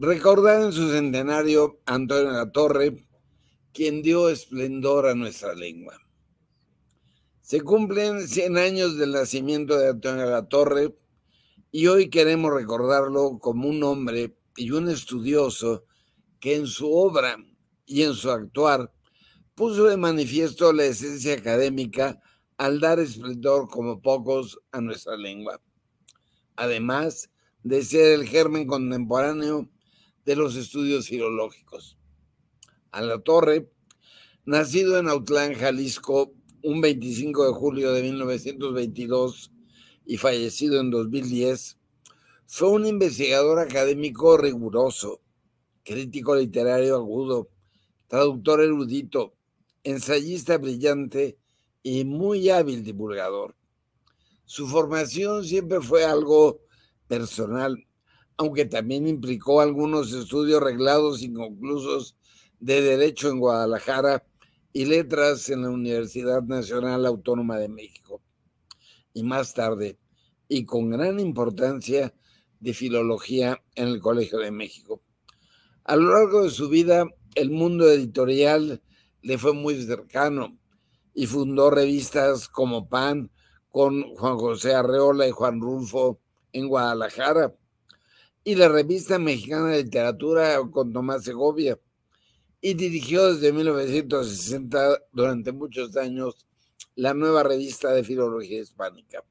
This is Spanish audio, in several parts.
Recordar en su centenario a Antonio Latorre, quien dio esplendor a nuestra lengua. Se cumplen 100 años del nacimiento de Antonio Latorre y hoy queremos recordarlo como un hombre y un estudioso que en su obra y en su actuar puso de manifiesto la esencia académica al dar esplendor como pocos a nuestra lengua, además de ser el germen contemporáneo de los estudios filológicos. Alatorre, nacido en Autlán, Jalisco, un 25 de julio de 1922 y fallecido en 2010, fue un investigador académico riguroso, crítico literario agudo, traductor erudito, ensayista brillante y muy hábil divulgador. Su formación siempre fue algo personal, aunque también implicó algunos estudios reglados inconclusos de Derecho en Guadalajara y Letras en la Universidad Nacional Autónoma de México. Y más tarde, y con gran importancia, de Filología en el Colegio de México. A lo largo de su vida, el mundo editorial le fue muy cercano y fundó revistas como Pan con Juan José Arreola y Juan Rulfo en Guadalajara, y la Revista Mexicana de Literatura con Tomás Segovia, y dirigió desde 1960 durante muchos años la Nueva Revista de Filología Hispánica.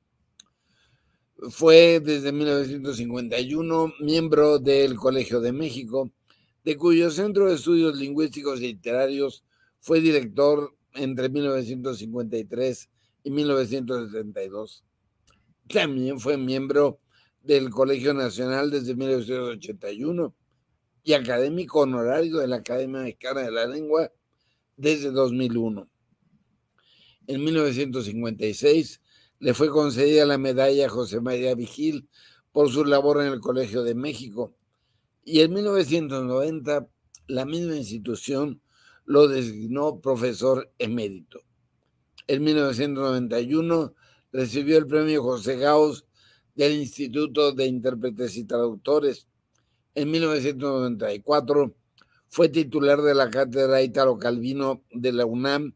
Fue desde 1951 miembro del Colegio de México, de cuyo Centro de Estudios Lingüísticos y Literarios fue director entre 1953 y 1972. También fue miembro del Colegio Nacional desde 1981 y académico honorario de la Academia Mexicana de la Lengua desde 2001. En 1956 le fue concedida la medalla José María Vigil por su labor en el Colegio de México, y en 1990 la misma institución lo designó profesor emérito. En 1991 recibió el premio José Gauss del Instituto de Intérpretes y Traductores. En 1994 fue titular de la cátedra Ítalo Calvino de la UNAM,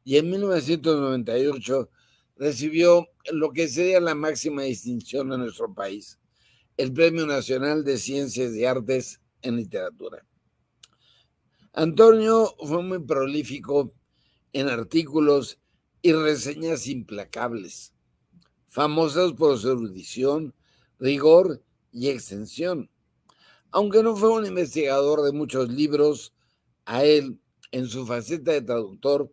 y en 1998 recibió lo que sería la máxima distinción de nuestro país, el Premio Nacional de Ciencias y Artes en Literatura. Antonio fue muy prolífico en artículos y reseñas implacables, famosas por su erudición, rigor y extensión. Aunque no fue un investigador de muchos libros, a él, en su faceta de traductor,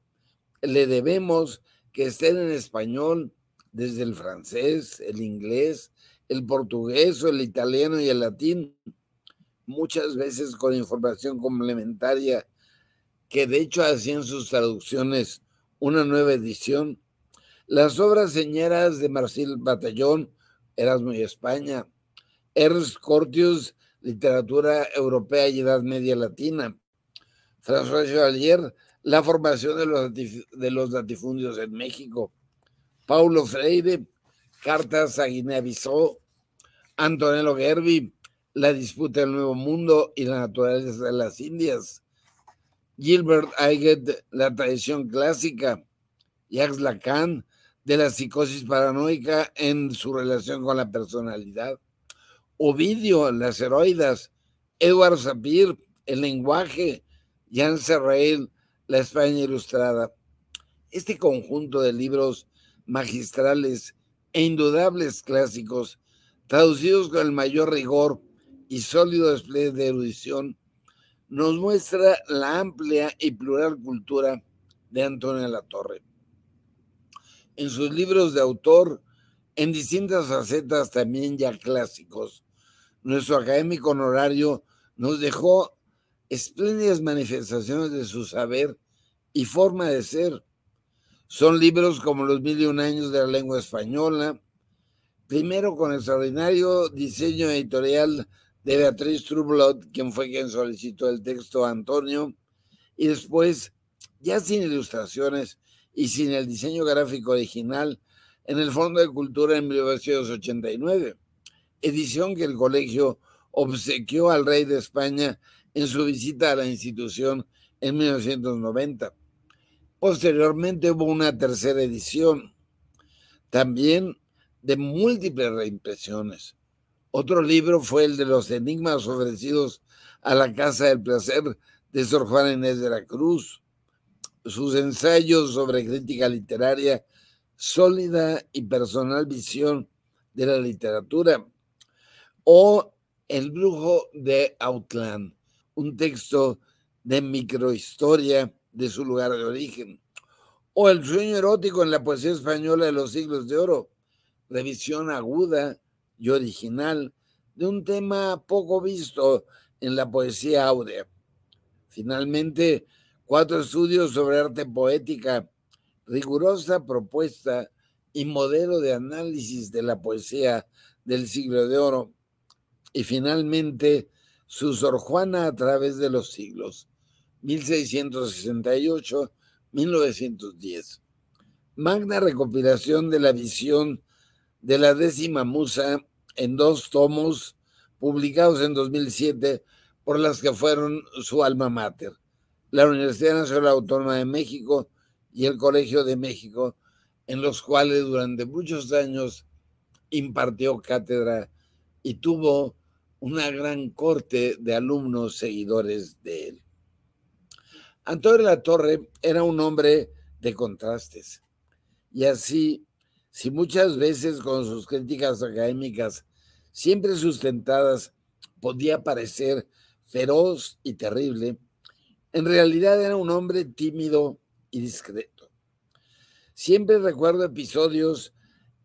le debemos que estén en español desde el francés, el inglés, el portugués, el italiano y el latín, muchas veces con información complementaria que de hecho hacían sus traducciones una nueva edición. Las obras señeras de Marcel Batallón, Erasmo y España, Ernst Curtius, Literatura Europea y Edad Media Latina, François Chevalier, La formación de los latifundios en México, Paulo Freire, Cartas a Guinea-Bissau, Antonello Gerbi, La disputa del Nuevo Mundo y la naturaleza de las Indias, Gilbert Ayget, La tradición clásica, Jacques Lacan, de la psicosis paranoica en su relación con la personalidad, Ovidio, Las heroidas, Edward Sapir, El lenguaje, Jean Serrail, La España ilustrada. Este conjunto de libros magistrales e indudables clásicos, traducidos con el mayor rigor y sólido despliegue de erudición, nos muestra la amplia y plural cultura de Antonio Latorre. En sus libros de autor, en distintas facetas también ya clásicos, nuestro académico honorario nos dejó espléndidas manifestaciones de su saber y forma de ser. Son libros como Los 1001 años de la lengua española, primero con extraordinario diseño editorial de Beatriz Trublot, quien solicitó el texto a Antonio, y después, ya sin ilustraciones y sin el diseño gráfico original, en el Fondo de Cultura en 1989, edición que el colegio obsequió al rey de España en su visita a la institución en 1990. Posteriormente hubo una tercera edición, también de múltiples reimpresiones. Otro libro fue el de los enigmas ofrecidos a la Casa del Placer de Sor Juana Inés de la Cruz, sus ensayos sobre crítica literaria, sólida y personal visión de la literatura, o El brujo de Autlán, un texto de microhistoria de su lugar de origen, o El sueño erótico en la poesía española de los siglos de oro, revisión aguda y original de un tema poco visto en la poesía áurea. Finalmente, 4 estudios sobre arte poética, rigurosa propuesta y modelo de análisis de la poesía del siglo de oro. Y finalmente, su Sor Juana a través de los siglos, 1668-1910. Magna recopilación de la visión de la 10ª musa en 2 tomos, publicados en 2007 por las que fueron su alma mater, la Universidad Nacional Autónoma de México y el Colegio de México, en los cuales durante muchos años impartió cátedra y tuvo una gran corte de alumnos seguidores de él. Antonio de la Torre era un hombre de contrastes, y así, si muchas veces con sus críticas académicas siempre sustentadas podía parecer feroz y terrible, en realidad era un hombre tímido y discreto. Siempre recuerdo episodios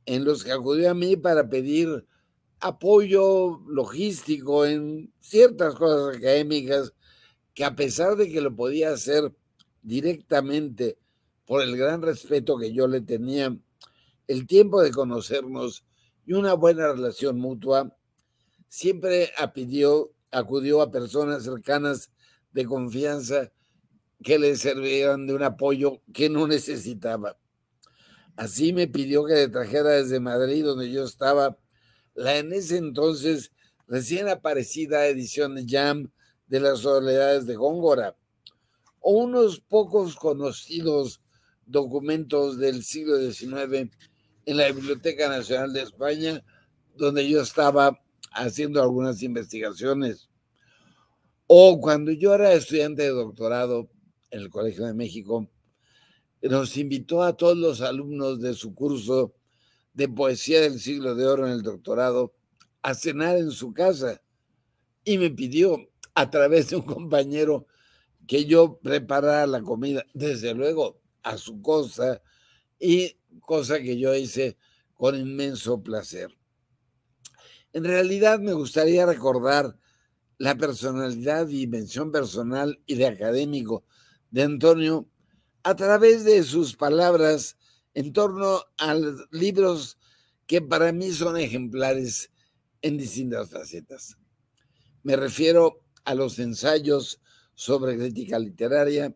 en los que acudió a mí para pedir apoyo logístico en ciertas cosas académicas que, a pesar de que lo podía hacer directamente por el gran respeto que yo le tenía, el tiempo de conocernos y una buena relación mutua, siempre acudió a personas cercanas de confianza que le servían de un apoyo que no necesitaba. Así me pidió que le trajera desde Madrid, donde yo estaba, la en ese entonces recién aparecida edición de Jam de las Soledades de Góngora, o unos pocos conocidos documentos del siglo XIX en la Biblioteca Nacional de España, donde yo estaba haciendo algunas investigaciones. O cuando yo era estudiante de doctorado en el Colegio de México, nos invitó a todos los alumnos de su curso de poesía del siglo de oro en el doctorado a cenar en su casa, y me pidió a través de un compañero que yo preparara la comida, desde luego a su costa, y cosa que yo hice con inmenso placer. En realidad me gustaría recordar la personalidad y dimensión personal y de académico de Antonio a través de sus palabras en torno a libros que para mí son ejemplares en distintas facetas. Me refiero a los ensayos sobre crítica literaria,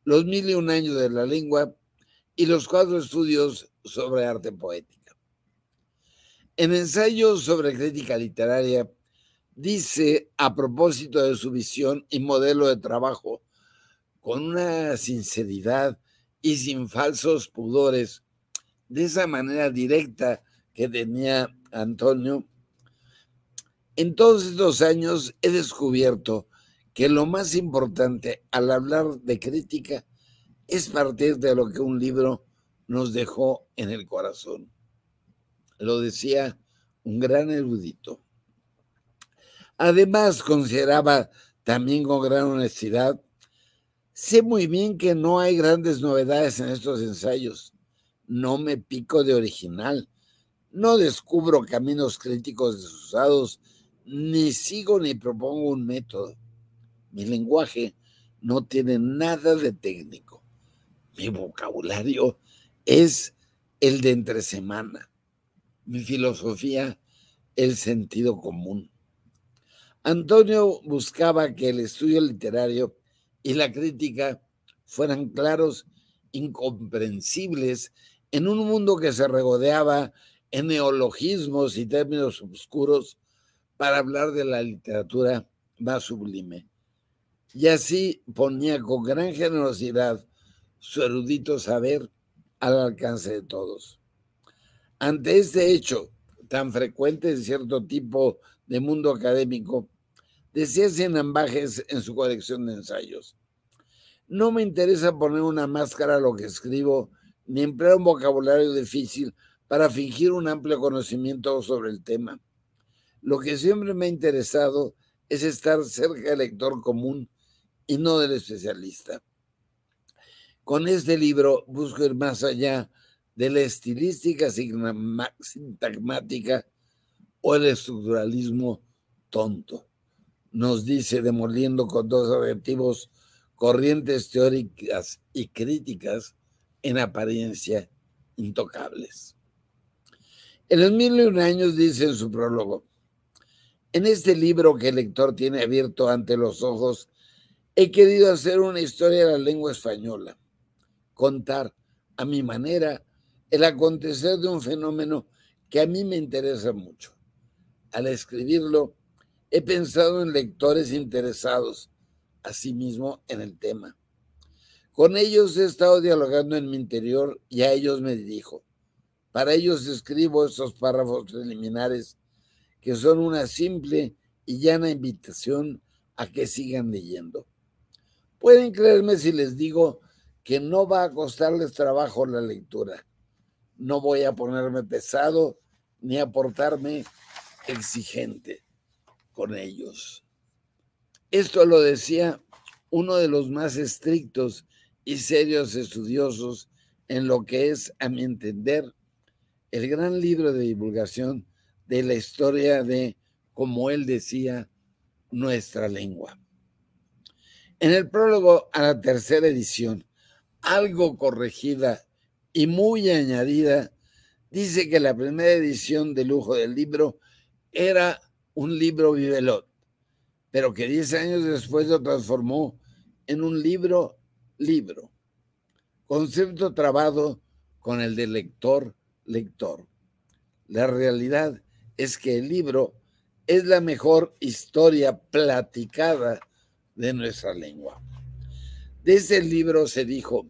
los 1001 años de la lengua y los 4 estudios sobre arte poética. En ensayos sobre crítica literaria, dice, a propósito de su visión y modelo de trabajo, con una sinceridad y sin falsos pudores, de esa manera directa que tenía Antonio: en todos estos años he descubierto que lo más importante al hablar de crítica es partir de lo que un libro nos dejó en el corazón. Lo decía un gran erudito. Además, consideraba también con gran honestidad: sé muy bien que no hay grandes novedades en estos ensayos. No me pico de original. No descubro caminos críticos desusados, ni sigo ni propongo un método. Mi lenguaje no tiene nada de técnico. Mi vocabulario es el de entre semana. Mi filosofía, el sentido común. Antonio buscaba que el estudio literario y la crítica fueran claros, incomprensibles, en un mundo que se regodeaba en neologismos y términos oscuros, para hablar de la literatura más sublime. Y así ponía con gran generosidad su erudito saber al alcance de todos. Ante este hecho tan frecuente en cierto tipo de mundo académico, decía sin ambajes en su colección de ensayos: no me interesa poner una máscara a lo que escribo, ni emplear un vocabulario difícil para fingir un amplio conocimiento sobre el tema. Lo que siempre me ha interesado es estar cerca del lector común y no del especialista. Con este libro busco ir más allá de la estilística sintagmática o el estructuralismo tonto, nos dice, demoliendo con dos adjetivos corrientes teóricas y críticas en apariencia intocables. En los 1001 años dice en su prólogo: en este libro que el lector tiene abierto ante los ojos, he querido hacer una historia de la lengua española, contar a mi manera el acontecer de un fenómeno que a mí me interesa mucho. Al escribirlo, he pensado en lectores interesados, asimismo, en el tema. Con ellos he estado dialogando en mi interior y a ellos me dirijo. Para ellos escribo estos párrafos preliminares que son una simple y llana invitación a que sigan leyendo. Pueden creerme si les digo que no va a costarles trabajo la lectura. No voy a ponerme pesado ni a portarme exigente con ellos. Esto lo decía uno de los más estrictos y serios estudiosos en lo que es, a mi entender, el gran libro de divulgación de la historia de, como él decía, nuestra lengua. En el prólogo a la tercera edición, algo corregida y muy añadida, dice que la primera edición de lujo del libro era un libro vivelot, pero que 10 años después lo transformó en un libro, concepto trabado con el de lector. La realidad es que el libro es la mejor historia platicada de nuestra lengua. De ese libro se dijo,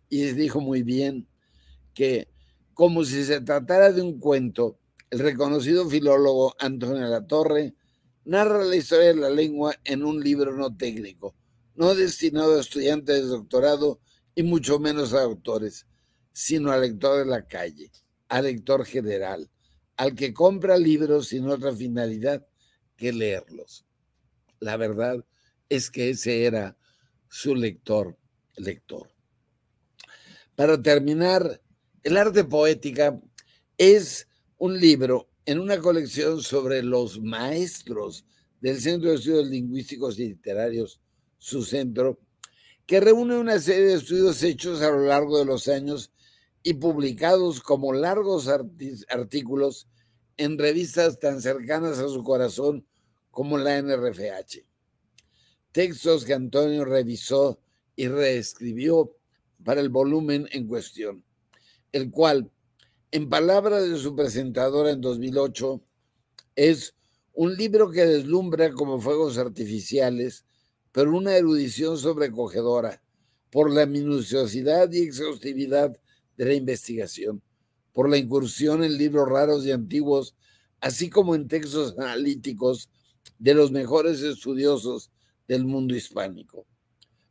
y se dijo muy bien, que como si se tratara de un cuento, el reconocido filólogo Antonio Latorre narra la historia de la lengua en un libro no técnico, no destinado a estudiantes de doctorado y mucho menos a autores, sino al lector de la calle, al lector general, al que compra libros sin otra finalidad que leerlos. La verdad es que ese era su lector. Para terminar, El arte poética es un libro en una colección sobre los maestros del Centro de Estudios Lingüísticos y Literarios, su centro, que reúne una serie de estudios hechos a lo largo de los años y publicados como largos artículos en revistas tan cercanas a su corazón como la NRFH. Textos que Antonio revisó y reescribió para el volumen en cuestión, el cual, en palabras de su presentadora en 2008, es un libro que deslumbra como fuegos artificiales, pero una erudición sobrecogedora por la minuciosidad y exhaustividad de la investigación, por la incursión en libros raros y antiguos, así como en textos analíticos de los mejores estudiosos del mundo hispánico,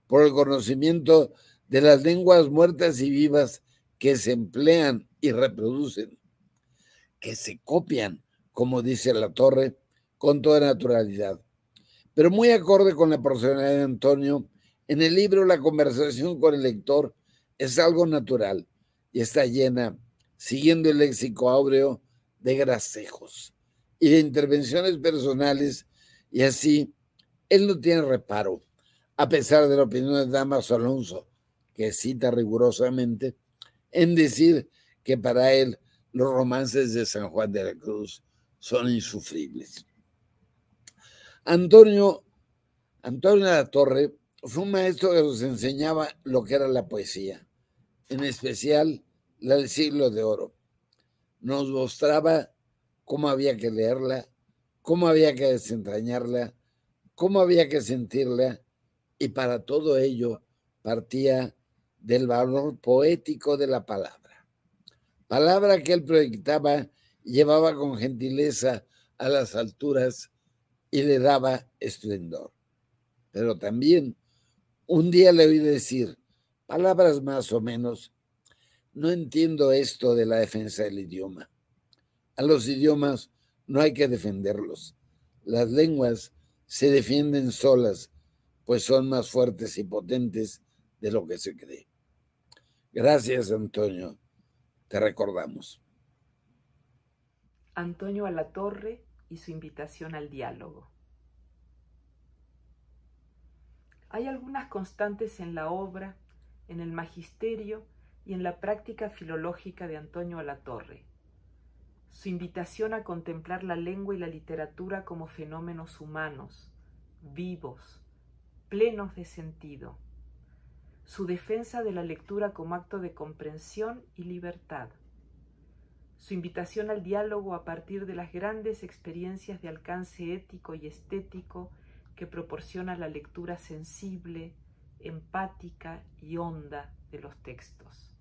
por el conocimiento de las lenguas muertas y vivas que se emplean y reproducen, que se copian, como dice Latorre, con toda naturalidad. Pero muy acorde con la personalidad de Antonio, en el libro la conversación con el lector es algo natural y está llena, siguiendo el léxico áureo, de gracejos y de intervenciones personales, y así él no tiene reparo, a pesar de la opinión de Damaso Alonso, que cita rigurosamente, en decir que para él los romances de San Juan de la Cruz son insufribles. Antonio Latorre fue un maestro que nos enseñaba lo que era la poesía, en especial la del Siglo de Oro. Nos mostraba cómo había que leerla, cómo había que desentrañarla, cómo había que sentirla, y para todo ello partía del valor poético de la palabra que él proyectaba y llevaba con gentileza a las alturas y le daba esplendor. Pero también un día le oí decir, palabras más o menos, no entiendo esto de la defensa del idioma. A los idiomas no hay que defenderlos. Las lenguas se defienden solas, pues son más fuertes y potentes de lo que se cree. Gracias, Antonio. Te recordamos. Antonio Alatorre y su invitación al diálogo. Hay algunas constantes en la obra, en el magisterio y en la práctica filológica de Antonio Alatorre. Su invitación a contemplar la lengua y la literatura como fenómenos humanos, vivos, plenos de sentido. Su defensa de la lectura como acto de comprensión y libertad. Su invitación al diálogo a partir de las grandes experiencias de alcance ético y estético que proporciona la lectura sensible, empática y honda de los textos.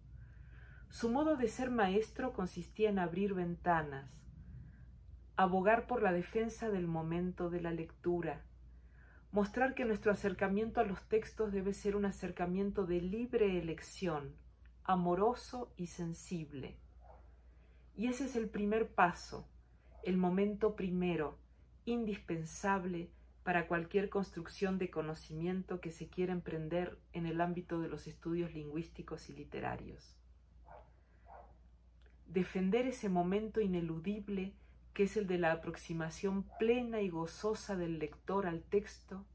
Su modo de ser maestro consistía en abrir ventanas, abogar por la defensa del momento de la lectura, mostrar que nuestro acercamiento a los textos debe ser un acercamiento de libre elección, amoroso y sensible. Y ese es el primer paso, el momento primero, indispensable para cualquier construcción de conocimiento que se quiera emprender en el ámbito de los estudios lingüísticos y literarios. Defender ese momento ineludible que es el de la aproximación plena y gozosa del lector al texto,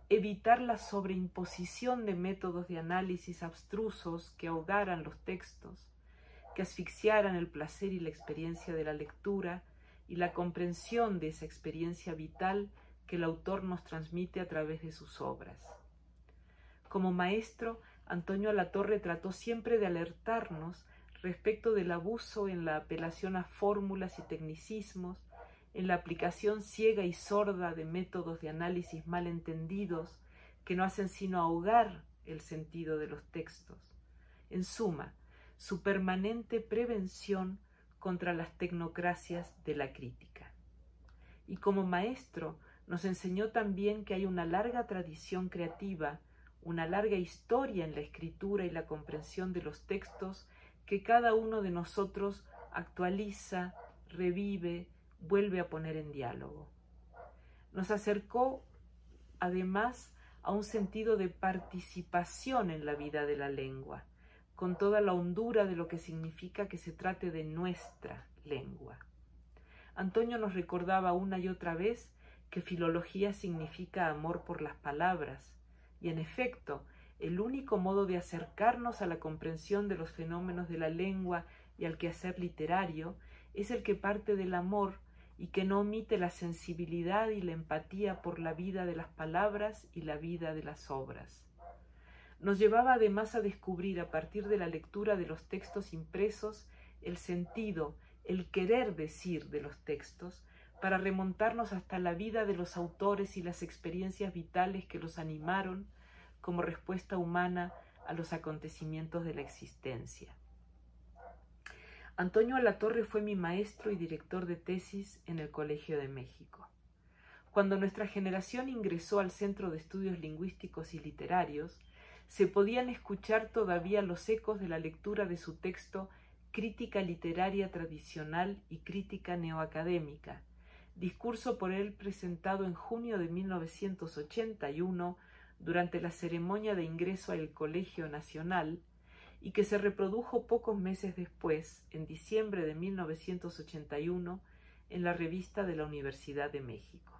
evitar la sobreimposición de métodos de análisis abstrusos que ahogaran los textos, que asfixiaran el placer y la experiencia de la lectura y la comprensión de esa experiencia vital que el autor nos transmite a través de sus obras. Como maestro, Antonio Alatorre trató siempre de alertarnos respecto del abuso en la apelación a fórmulas y tecnicismos, en la aplicación ciega y sorda de métodos de análisis mal entendidos que no hacen sino ahogar el sentido de los textos. En suma, su permanente prevención contra las tecnocracias de la crítica. Y como maestro nos enseñó también que hay una larga tradición creativa, una larga historia en la escritura y la comprensión de los textos que cada uno de nosotros actualiza, revive, vuelve a poner en diálogo. Nos acercó además a un sentido de participación en la vida de la lengua, con toda la hondura de lo que significa que se trate de nuestra lengua. Antonio nos recordaba una y otra vez que filología significa amor por las palabras, y en efecto, el único modo de acercarnos a la comprensión de los fenómenos de la lengua y al quehacer literario es el que parte del amor y que no omite la sensibilidad y la empatía por la vida de las palabras y la vida de las obras. Nos llevaba además a descubrir a partir de la lectura de los textos impresos el sentido, el querer decir de los textos, para remontarnos hasta la vida de los autores y las experiencias vitales que los animaron como respuesta humana a los acontecimientos de la existencia. Antonio Alatorre fue mi maestro y director de tesis en el Colegio de México. Cuando nuestra generación ingresó al Centro de Estudios Lingüísticos y Literarios, se podían escuchar todavía los ecos de la lectura de su texto Crítica literaria tradicional y crítica neoacadémica, discurso por él presentado en junio de 1981 durante la ceremonia de ingreso al Colegio Nacional y que se reprodujo pocos meses después, en diciembre de 1981, en la revista de la Universidad de México.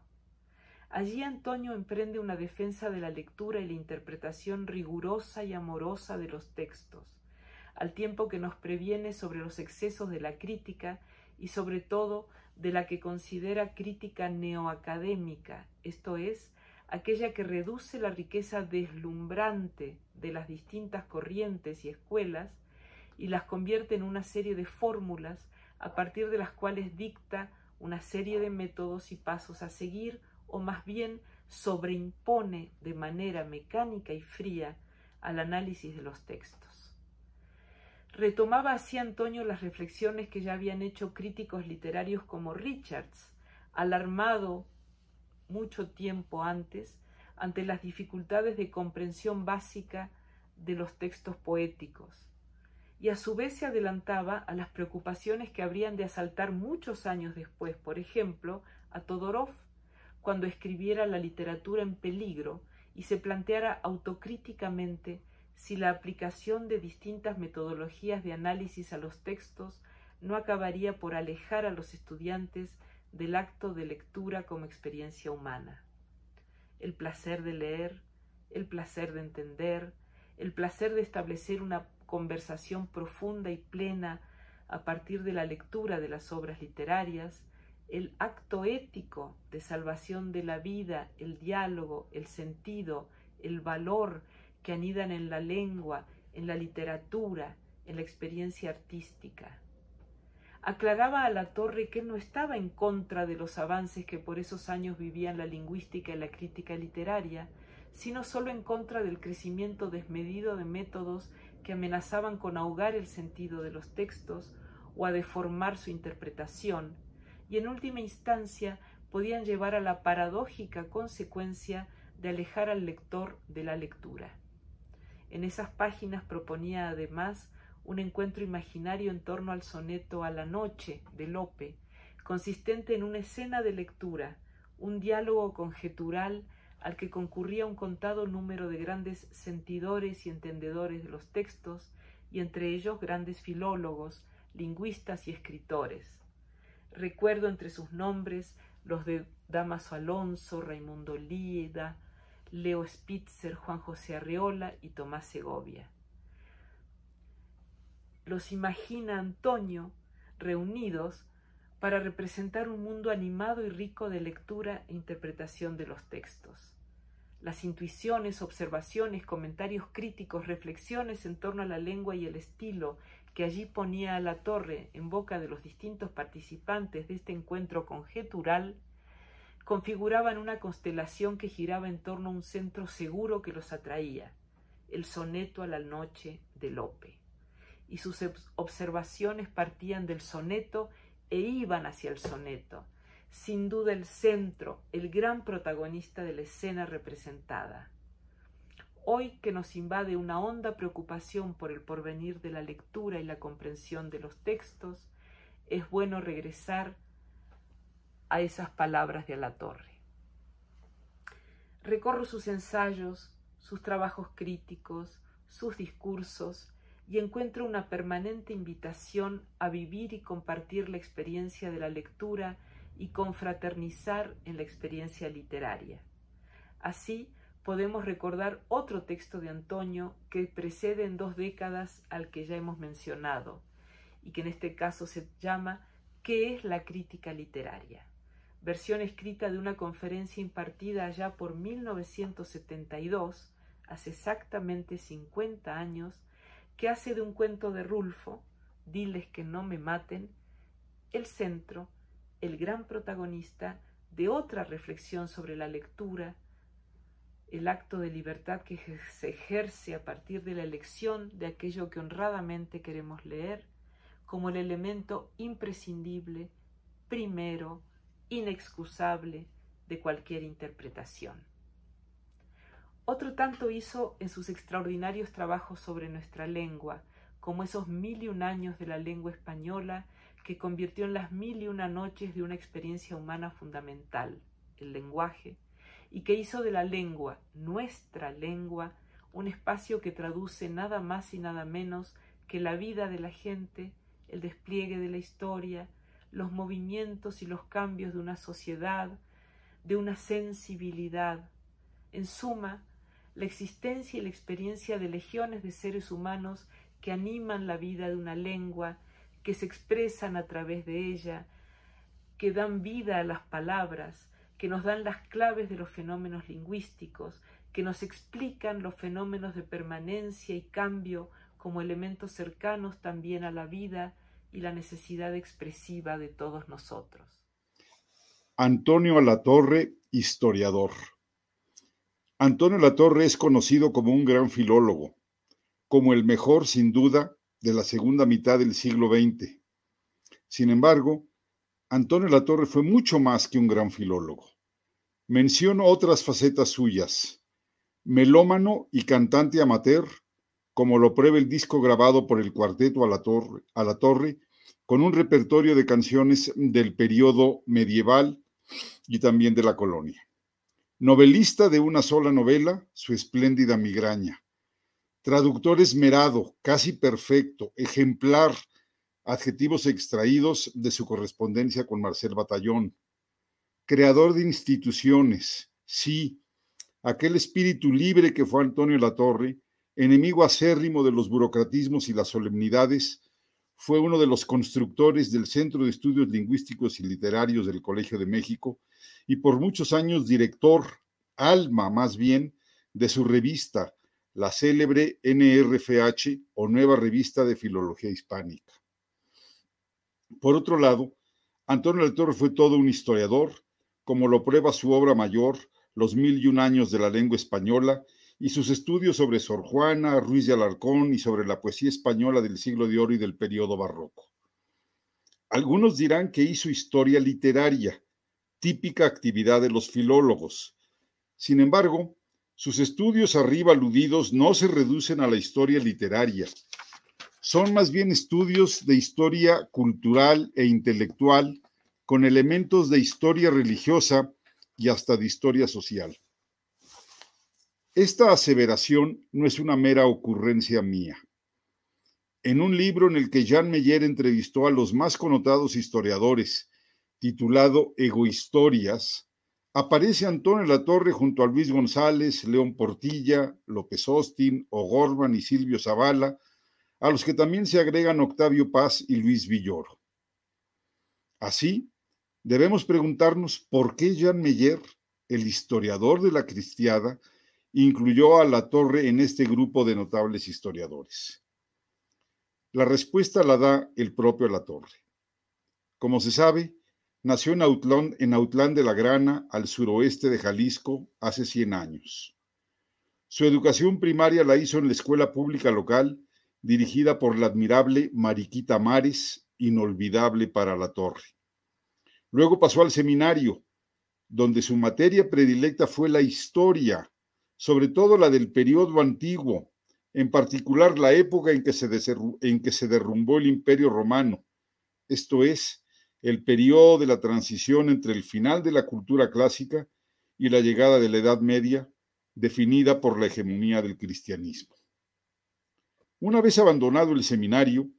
Allí Antonio emprende una defensa de la lectura y la interpretación rigurosa y amorosa de los textos, al tiempo que nos previene sobre los excesos de la crítica y sobre todo de la que considera crítica neoacadémica, esto es, aquella que reduce la riqueza deslumbrante de las distintas corrientes y escuelas y las convierte en una serie de fórmulas a partir de las cuales dicta una serie de métodos y pasos a seguir, o más bien sobreimpone de manera mecánica y fría al análisis de los textos. Retomaba así Antonio las reflexiones que ya habían hecho críticos literarios como Richards, alarmado mucho tiempo antes ante las dificultades de comprensión básica de los textos poéticos, y a su vez se adelantaba a las preocupaciones que habrían de asaltar muchos años después, por ejemplo, a Todorov, cuando escribiera La literatura en peligro y se planteara autocríticamente si la aplicación de distintas metodologías de análisis a los textos no acabaría por alejar a los estudiantes del acto de lectura como experiencia humana. El placer de leer, el placer de entender, el placer de establecer una conversación profunda y plena a partir de la lectura de las obras literarias, el acto ético de salvación de la vida, el diálogo, el sentido, el valor que anidan en la lengua, en la literatura, en la experiencia artística. Aclaraba a Latorre que él no estaba en contra de los avances que por esos años vivían la lingüística y la crítica literaria, sino solo en contra del crecimiento desmedido de métodos que amenazaban con ahogar el sentido de los textos o a deformar su interpretación, y en última instancia podían llevar a la paradójica consecuencia de alejar al lector de la lectura. En esas páginas proponía además un encuentro imaginario en torno al soneto A la noche de Lope, consistente en una escena de lectura, un diálogo conjetural al que concurría un contado número de grandes sentidores y entendedores de los textos, y entre ellos grandes filólogos, lingüistas y escritores. Recuerdo entre sus nombres los de Dámaso Alonso, Raimundo Lieda, Leo Spitzer, Juan José Arreola y Tomás Segovia. Los imagina Antonio reunidos para representar un mundo animado y rico de lectura e interpretación de los textos. Las intuiciones, observaciones, comentarios críticos, reflexiones en torno a la lengua y el estilo que allí ponía a Latorre en boca de los distintos participantes de este encuentro conjetural, configuraban una constelación que giraba en torno a un centro seguro que los atraía, el soneto a la noche de Lope. Y sus observaciones partían del soneto e iban hacia el soneto, sin duda el centro, el gran protagonista de la escena representada. Hoy que nos invade una honda preocupación por el porvenir de la lectura y la comprensión de los textos, es bueno regresar a esas palabras de Alatorre. Recorro sus ensayos, sus trabajos críticos, sus discursos, y encuentro una permanente invitación a vivir y compartir la experiencia de la lectura y confraternizar en la experiencia literaria. Así podemos recordar otro texto de Antonio que precede en 2 décadas al que ya hemos mencionado, y que en este caso se llama ¿Qué es la crítica literaria?, versión escrita de una conferencia impartida allá por 1972, hace exactamente 50 años, que hace de un cuento de Rulfo, Diles que no me maten, el centro, el gran protagonista de otra reflexión sobre la lectura, el acto de libertad que se ejerce a partir de la elección de aquello que honradamente queremos leer, como el elemento imprescindible, primero, inexcusable de cualquier interpretación. Otro tanto hizo en sus extraordinarios trabajos sobre nuestra lengua, como esos 1001 años de la lengua española que convirtió en las 1001 noches de una experiencia humana fundamental, el lenguaje, y que hizo de la lengua, nuestra lengua, un espacio que traduce nada más y nada menos que la vida de la gente, el despliegue de la historia, los movimientos y los cambios de una sociedad, de una sensibilidad. En suma, la existencia y la experiencia de legiones de seres humanos que animan la vida de una lengua, que se expresan a través de ella, que dan vida a las palabras, que nos dan las claves de los fenómenos lingüísticos, que nos explican los fenómenos de permanencia y cambio como elementos cercanos también a la vida y la necesidad expresiva de todos nosotros. Antonio Alatorre, historiador. Antonio Alatorre es conocido como un gran filólogo, como el mejor, sin duda, de la segunda mitad del siglo XX. Sin embargo, Antonio Alatorre fue mucho más que un gran filólogo. Menciono otras facetas suyas: melómano y cantante amateur, como lo prueba el disco grabado por el Cuarteto Alatorre, con un repertorio de canciones del periodo medieval y también de la colonia. Novelista de una sola novela, Su espléndida migraña. Traductor esmerado, casi perfecto, ejemplar, adjetivos extraídos de su correspondencia con Marcel Batallón. Creador de instituciones, sí, aquel espíritu libre que fue Antonio Alatorre, enemigo acérrimo de los burocratismos y las solemnidades, fue uno de los constructores del Centro de Estudios Lingüísticos y Literarios del Colegio de México y por muchos años director, alma más bien, de su revista, la célebre NRFH o Nueva Revista de Filología Hispánica. Por otro lado, Antonio Alatorre fue todo un historiador, como lo prueba su obra mayor, Los 1001 años de la lengua española, y sus estudios sobre Sor Juana, Ruiz de Alarcón y sobre la poesía española del siglo de oro y del periodo barroco. Algunos dirán que hizo historia literaria, típica actividad de los filólogos. Sin embargo, sus estudios arriba aludidos no se reducen a la historia literaria. Son más bien estudios de historia cultural e intelectual con elementos de historia religiosa y hasta de historia social. Esta aseveración no es una mera ocurrencia mía. En un libro en el que Jean Meyer entrevistó a los más connotados historiadores, titulado Egohistorias, aparece Antonio Alatorre junto a Luis González, León Portilla, López Austin, O'Gorman y Silvio Zavala, a los que también se agregan Octavio Paz y Luis Villoro. Así, debemos preguntarnos por qué Jean Meyer, el historiador de la cristiada, incluyó a Alatorre en este grupo de notables historiadores. La respuesta la da el propio Alatorre. Como se sabe, nació en Autlán de la Grana, al suroeste de Jalisco, hace 100 años. Su educación primaria la hizo en la escuela pública local, dirigida por la admirable Mariquita Mares, inolvidable para Alatorre. Luego pasó al seminario, donde su materia predilecta fue la historia, sobre todo la del periodo antiguo, en particular la época en que se derrumbó el Imperio Romano, esto es, el periodo de la transición entre el final de la cultura clásica y la llegada de la Edad Media, definida por la hegemonía del cristianismo. Una vez abandonado el seminario,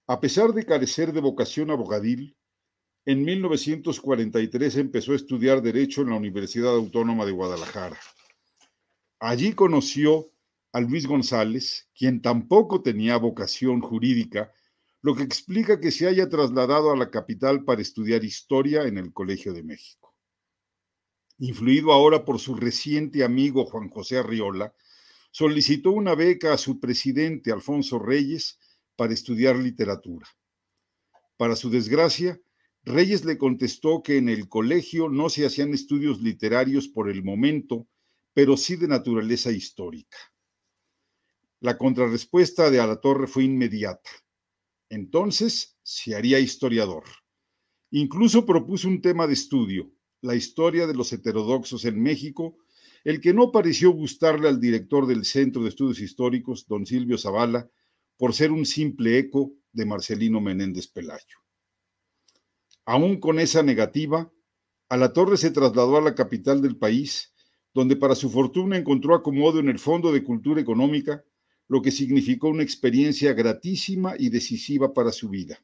a pesar de carecer de vocación abogacil, en 1943 empezó a estudiar Derecho en la Universidad Autónoma de Guadalajara. Allí conoció a Luis González, quien tampoco tenía vocación jurídica, lo que explica que se haya trasladado a la capital para estudiar historia en el Colegio de México. Influido ahora por su reciente amigo Juan José Arriola, solicitó una beca a su presidente Alfonso Reyes para estudiar literatura. Para su desgracia, Reyes le contestó que en el colegio no se hacían estudios literarios por el momento, pero sí de naturaleza histórica. La contrarrespuesta de Alatorre fue inmediata. Entonces se haría historiador. Incluso propuso un tema de estudio, la historia de los heterodoxos en México, el que no pareció gustarle al director del Centro de Estudios Históricos, don Silvio Zavala, por ser un simple eco de Marcelino Menéndez Pelayo. Aún con esa negativa, Alatorre se trasladó a la capital del país, donde para su fortuna encontró acomodo en el Fondo de Cultura Económica, lo que significó una experiencia gratísima y decisiva para su vida.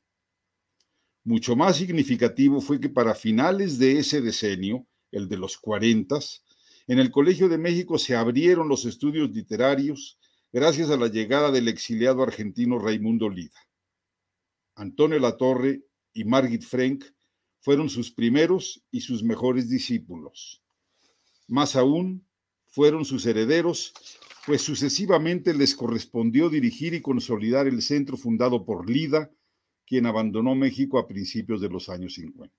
Mucho más significativo fue que para finales de ese decenio, el de los 40, en el Colegio de México se abrieron los estudios literarios gracias a la llegada del exiliado argentino Raimundo Lida. Antonio Alatorre y Margit Frenk fueron sus primeros y sus mejores discípulos. Más aún, fueron sus herederos, pues sucesivamente les correspondió dirigir y consolidar el centro fundado por Lida, quien abandonó México a principios de los años 50.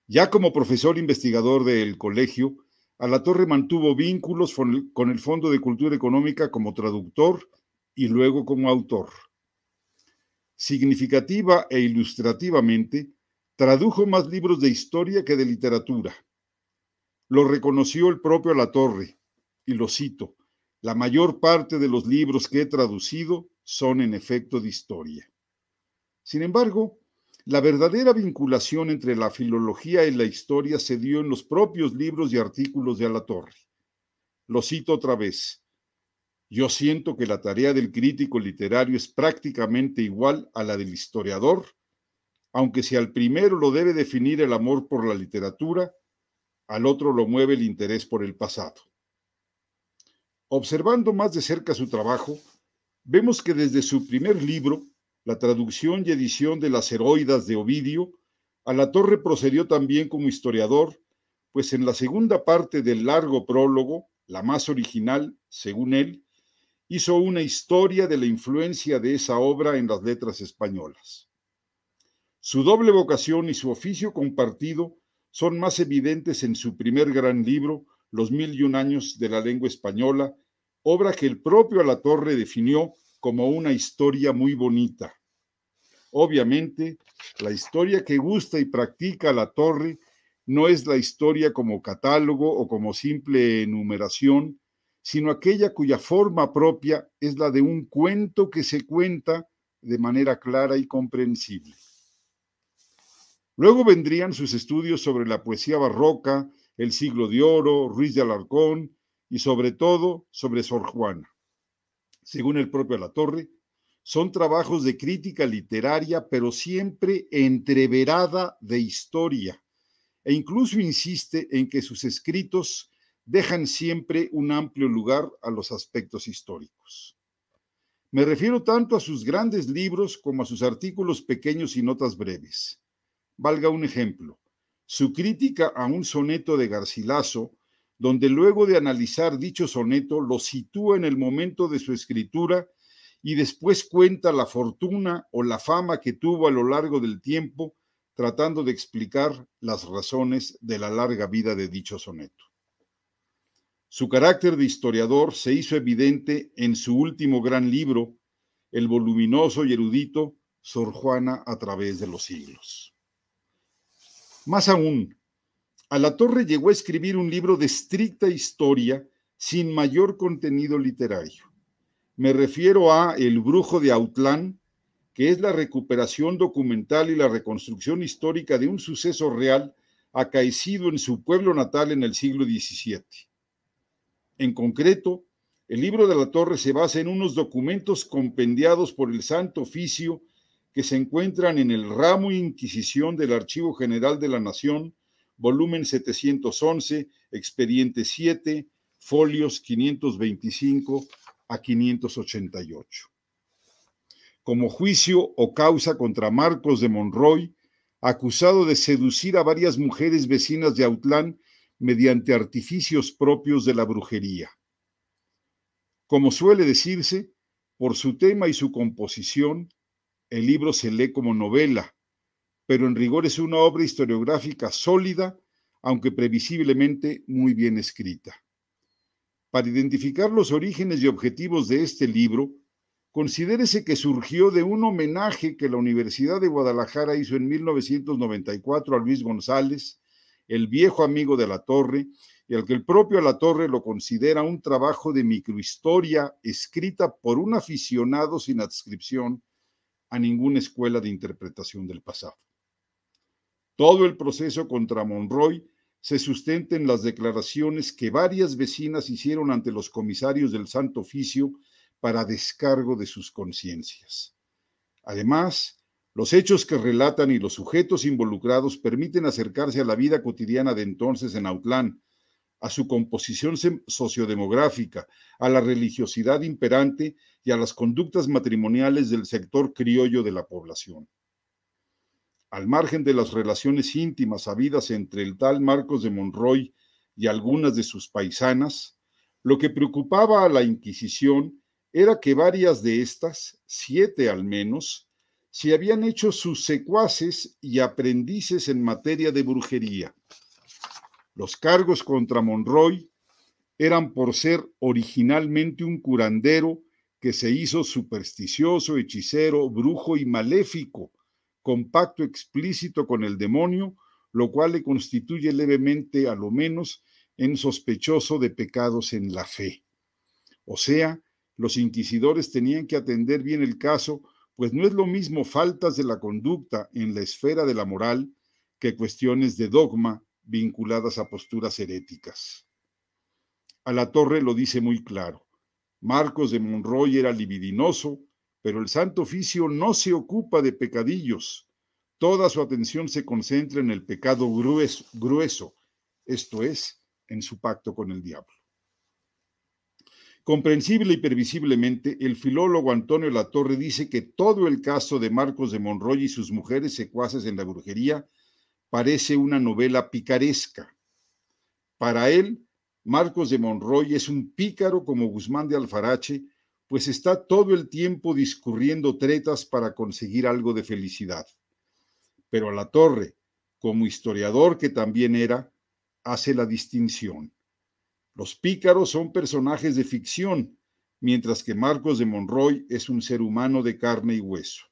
Ya como profesor investigador del colegio, Alatorre mantuvo vínculos con el Fondo de Cultura Económica como traductor y luego como autor. Significativa e ilustrativamente, tradujo más libros de historia que de literatura. Lo reconoció el propio Alatorre, y lo cito: la mayor parte de los libros que he traducido son en efecto de historia. Sin embargo, la verdadera vinculación entre la filología y la historia se dio en los propios libros y artículos de Alatorre. Lo cito otra vez: yo siento que la tarea del crítico literario es prácticamente igual a la del historiador, aunque si al primero lo debe definir el amor por la literatura, al otro lo mueve el interés por el pasado. Observando más de cerca su trabajo, vemos que desde su primer libro, la traducción y edición de las Heroidas de Ovidio, Alatorre procedió también como historiador, pues en la segunda parte del largo prólogo, la más original, según él, hizo una historia de la influencia de esa obra en las letras españolas. Su doble vocación y su oficio compartido son más evidentes en su primer gran libro, Los 1001 años de la lengua española, obra que el propio Alatorre definió como una historia muy bonita. Obviamente, la historia que gusta y practica Alatorre no es la historia como catálogo o como simple enumeración, sino aquella cuya forma propia es la de un cuento que se cuenta de manera clara y comprensible. Luego vendrían sus estudios sobre la poesía barroca, el Siglo de Oro, Ruiz de Alarcón y sobre todo sobre Sor Juana. Según el propio Alatorre, son trabajos de crítica literaria, pero siempre entreverada de historia, e incluso insiste en que sus escritos dejan siempre un amplio lugar a los aspectos históricos. Me refiero tanto a sus grandes libros como a sus artículos pequeños y notas breves. Valga un ejemplo, su crítica a un soneto de Garcilaso, donde luego de analizar dicho soneto lo sitúa en el momento de su escritura y después cuenta la fortuna o la fama que tuvo a lo largo del tiempo, tratando de explicar las razones de la larga vida de dicho soneto. Su carácter de historiador se hizo evidente en su último gran libro, el voluminoso y erudito Sor Juana a través de los siglos. Más aún, Alatorre llegó a escribir un libro de estricta historia sin mayor contenido literario. Me refiero a El Brujo de Autlán, que es la recuperación documental y la reconstrucción histórica de un suceso real acaecido en su pueblo natal en el siglo XVII. En concreto, el libro de Alatorre se basa en unos documentos compendiados por el Santo Oficio que se encuentran en el ramo Inquisición del Archivo General de la Nación, volumen 711, expediente 7, folios 525 a 588. Como juicio o causa contra Marcos de Monroy, acusado de seducir a varias mujeres vecinas de Autlán mediante artificios propios de la brujería. Como suele decirse, por su tema y su composición, el libro se lee como novela, pero en rigor es una obra historiográfica sólida, aunque previsiblemente muy bien escrita. Para identificar los orígenes y objetivos de este libro, considérese que surgió de un homenaje que la Universidad de Guadalajara hizo en 1994 a Luis González, el viejo amigo de Alatorre, y al que el propio Alatorre lo considera un trabajo de microhistoria escrita por un aficionado sin adscripción a ninguna escuela de interpretación del pasado. Todo el proceso contra Monroy se sustenta en las declaraciones que varias vecinas hicieron ante los comisarios del Santo Oficio para descargo de sus conciencias. Además, los hechos que relatan y los sujetos involucrados permiten acercarse a la vida cotidiana de entonces en Autlán, a su composición sociodemográfica, a la religiosidad imperante y a las conductas matrimoniales del sector criollo de la población. Al margen de las relaciones íntimas habidas entre el tal Marcos de Monroy y algunas de sus paisanas, lo que preocupaba a la Inquisición era que varias de estas, 7 al menos, se habían hecho sus secuaces y aprendices en materia de brujería. Los cargos contra Monroy eran por ser originalmente un curandero que se hizo supersticioso, hechicero, brujo y maléfico, con pacto explícito con el demonio, lo cual le constituye levemente, a lo menos, en sospechoso de pecados en la fe. O sea, los inquisidores tenían que atender bien el caso, pues no es lo mismo faltas de la conducta en la esfera de la moral que cuestiones de dogma vinculadas a posturas heréticas. Alatorre lo dice muy claro. Marcos de Monroy era libidinoso, pero el Santo Oficio no se ocupa de pecadillos. Toda su atención se concentra en el pecado grueso, esto es, en su pacto con el diablo. Comprensible y previsiblemente, el filólogo Antonio Latorre dice que todo el caso de Marcos de Monroy y sus mujeres secuaces en la brujería parece una novela picaresca. Para él, Marcos de Monroy es un pícaro como Guzmán de Alfarache, pues está todo el tiempo discurriendo tretas para conseguir algo de felicidad. Pero Alatorre, como historiador que también era, hace la distinción. Los pícaros son personajes de ficción, mientras que Marcos de Monroy es un ser humano de carne y hueso.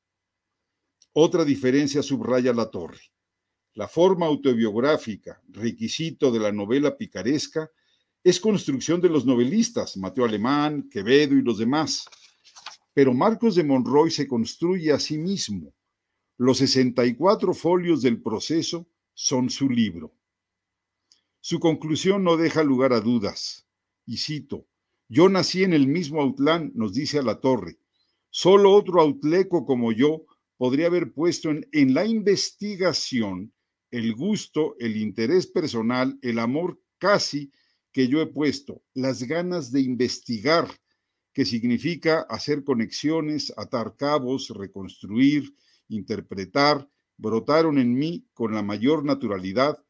Otra diferencia subraya Alatorre. La forma autobiográfica, requisito de la novela picaresca, es construcción de los novelistas, Mateo Alemán, Quevedo y los demás. Pero Marcos de Monroy se construye a sí mismo. Los 64 folios del proceso son su libro. Su conclusión no deja lugar a dudas. Y cito, yo nací en el mismo Autlán, nos dice Alatorre. Solo otro autleco como yo podría haber puesto en la investigación el gusto, el interés personal, el amor casi que yo he puesto, las ganas de investigar, que significa hacer conexiones, atar cabos, reconstruir, interpretar, brotaron en mí con la mayor naturalidad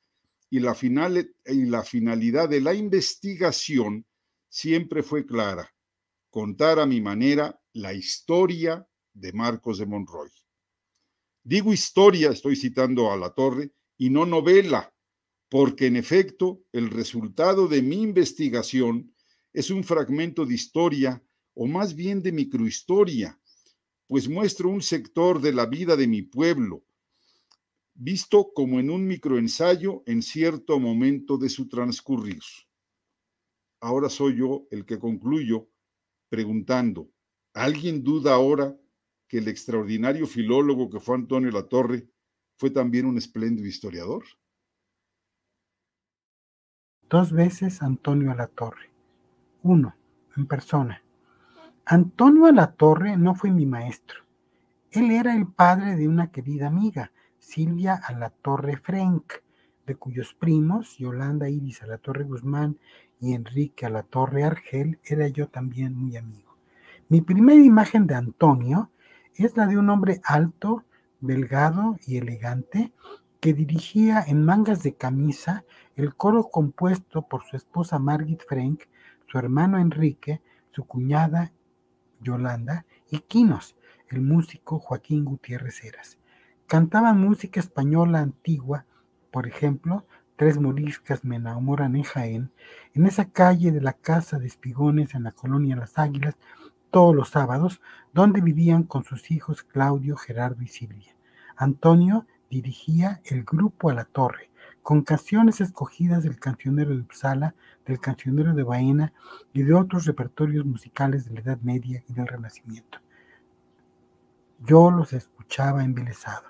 y la finalidad de la investigación siempre fue clara, contar a mi manera la historia de Marcos de Monroy. Digo historia, estoy citando a Alatorre, y no novela, porque en efecto el resultado de mi investigación es un fragmento de historia, o más bien de microhistoria, pues muestro un sector de la vida de mi pueblo, visto como en un microensayo en cierto momento de su transcurrir. Ahora soy yo el que concluyo preguntando, ¿alguien duda ahora que el extraordinario filólogo que fue Antonio Latorre fue también un espléndido historiador? 2 veces Antonio Alatorre. 1. En persona. Antonio Alatorre no fue mi maestro. Él era el padre de una querida amiga, Silvia Alatorre Frenk, de cuyos primos, Yolanda Iris Alatorre Guzmán y Enrique Alatorre Argel, era yo también muy amigo. Mi primera imagen de Antonio es la de un hombre alto, delgado y elegante, que dirigía en mangas de camisa el coro compuesto por su esposa Margit Frenk, su hermano Enrique, su cuñada Yolanda y Quinos, el músico Joaquín Gutiérrez Heras. Cantaban música española antigua, por ejemplo, Tres moriscas me enamoran en Jaén, en esa calle de la Casa de Espigones en la colonia Las Águilas, todos los sábados, donde vivían con sus hijos Claudio, Gerardo y Silvia. Antonio dirigía el grupo Alatorre, con canciones escogidas del Cancionero de Uppsala, del Cancionero de Baena y de otros repertorios musicales de la Edad Media y del Renacimiento. Yo los escuchaba embelesado.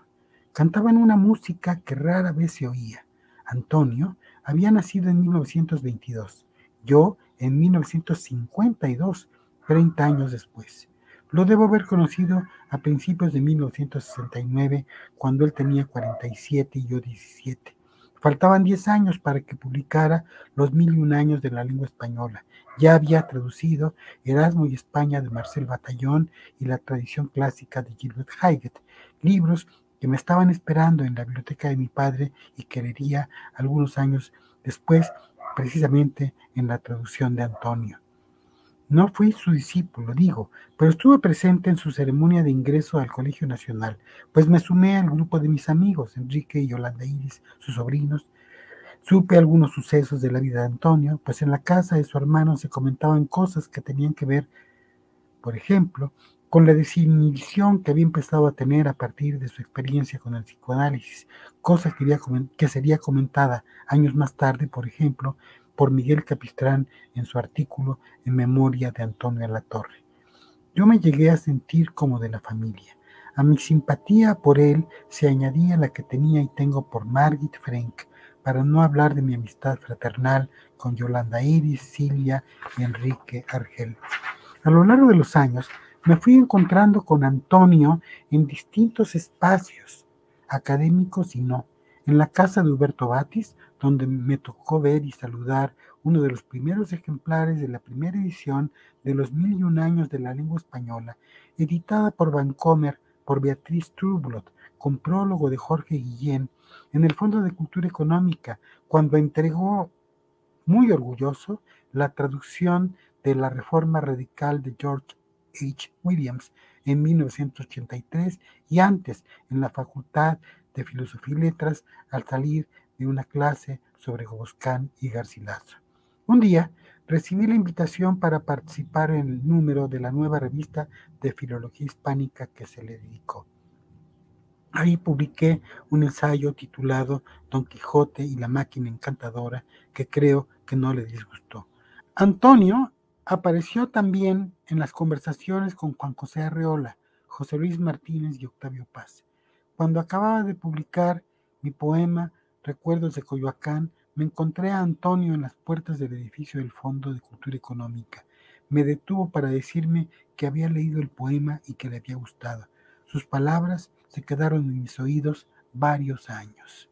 Cantaban una música que rara vez se oía. Antonio había nacido en 1922, yo en 1952, 30 años después. Lo debo haber conocido a principios de 1969, cuando él tenía 47 y yo 17. Faltaban 10 años para que publicara Los 1001 años de la lengua española. Ya había traducido Erasmo y España de Marcel Batallón y La tradición clásica de Gilbert Haighet, libros que me estaban esperando en la biblioteca de mi padre y que leería algunos años después, precisamente en la traducción de Antonio. No fui su discípulo, digo, pero estuve presente en su ceremonia de ingreso al Colegio Nacional, pues me sumé al grupo de mis amigos, Enrique y Yolanda Iris, sus sobrinos. Supe algunos sucesos de la vida de Antonio, pues en la casa de su hermano se comentaban cosas que tenían que ver, por ejemplo, con la desinhibición que había empezado a tener a partir de su experiencia con el psicoanálisis, cosa que sería comentada años más tarde, por ejemplo, por Miguel Capistrán en su artículo En memoria de Antonio Alatorre. Yo me llegué a sentir como de la familia. A mi simpatía por él se añadía la que tenía y tengo por Margit Frank, para no hablar de mi amistad fraternal con Yolanda Iris, Silvia y Enrique Argel. A lo largo de los años me fui encontrando con Antonio en distintos espacios, académicos y no. En la casa de Huberto Batis, donde me tocó ver y saludar uno de los primeros ejemplares de la primera edición de Los 1001 años de la lengua española, editada por Vancomer por Beatriz Trublot, con prólogo de Jorge Guillén, en el Fondo de Cultura Económica, cuando entregó, muy orgulloso, la traducción de La Reforma Radical de George H. Williams en 1983 y antes en la Facultad de Filosofía y Letras al salir de una clase sobre Goboscán y Garcilaso. Un día recibí la invitación para participar en el número de la nueva revista de Filología Hispánica que se le dedicó. Ahí publiqué un ensayo titulado Don Quijote y la máquina encantadora, que creo que no le disgustó. Antonio apareció también en las conversaciones con Juan José Arreola, José Luis Martínez y Octavio Paz. Cuando acababa de publicar mi poema Recuerdos de Coyoacán, me encontré a Antonio en las puertas del edificio del Fondo de Cultura Económica. Me detuvo para decirme que había leído el poema y que le había gustado. Sus palabras se quedaron en mis oídos varios años.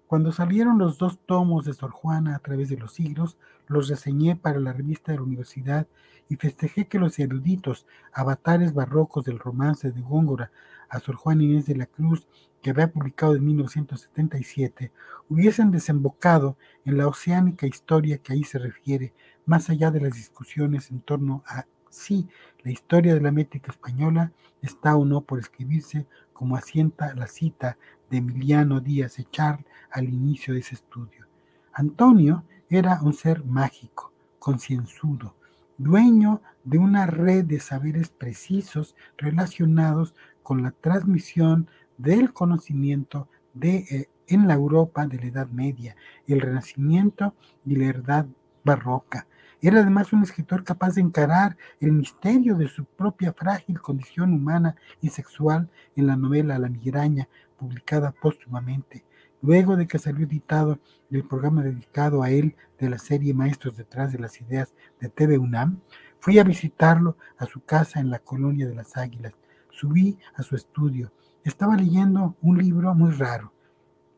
Cuando salieron los 2 tomos de Sor Juana a través de los siglos, los reseñé para la revista de la universidad y festejé que los eruditos avatares barrocos del romance de Góngora a Sor Juana Inés de la Cruz, que había publicado en 1977, hubiesen desembocado en la oceánica historia que ahí se refiere, más allá de las discusiones en torno a si la historia de la métrica española está o no por escribirse, como asienta la cita de Emiliano Díaz Echar al inicio de ese estudio. Antonio era un ser mágico, concienzudo, dueño de una red de saberes precisos relacionados con la transmisión del conocimiento en la Europa de la Edad Media, el Renacimiento y la Edad Barroca. Era además un escritor capaz de encarar el misterio de su propia frágil condición humana y sexual en la novela La migraña, publicada póstumamente. Luego de que salió editado el programa dedicado a él de la serie Maestros detrás de las ideas de TV UNAM, fui a visitarlo a su casa en la Colonia de las Águilas. Subí a su estudio. Estaba leyendo un libro muy raro,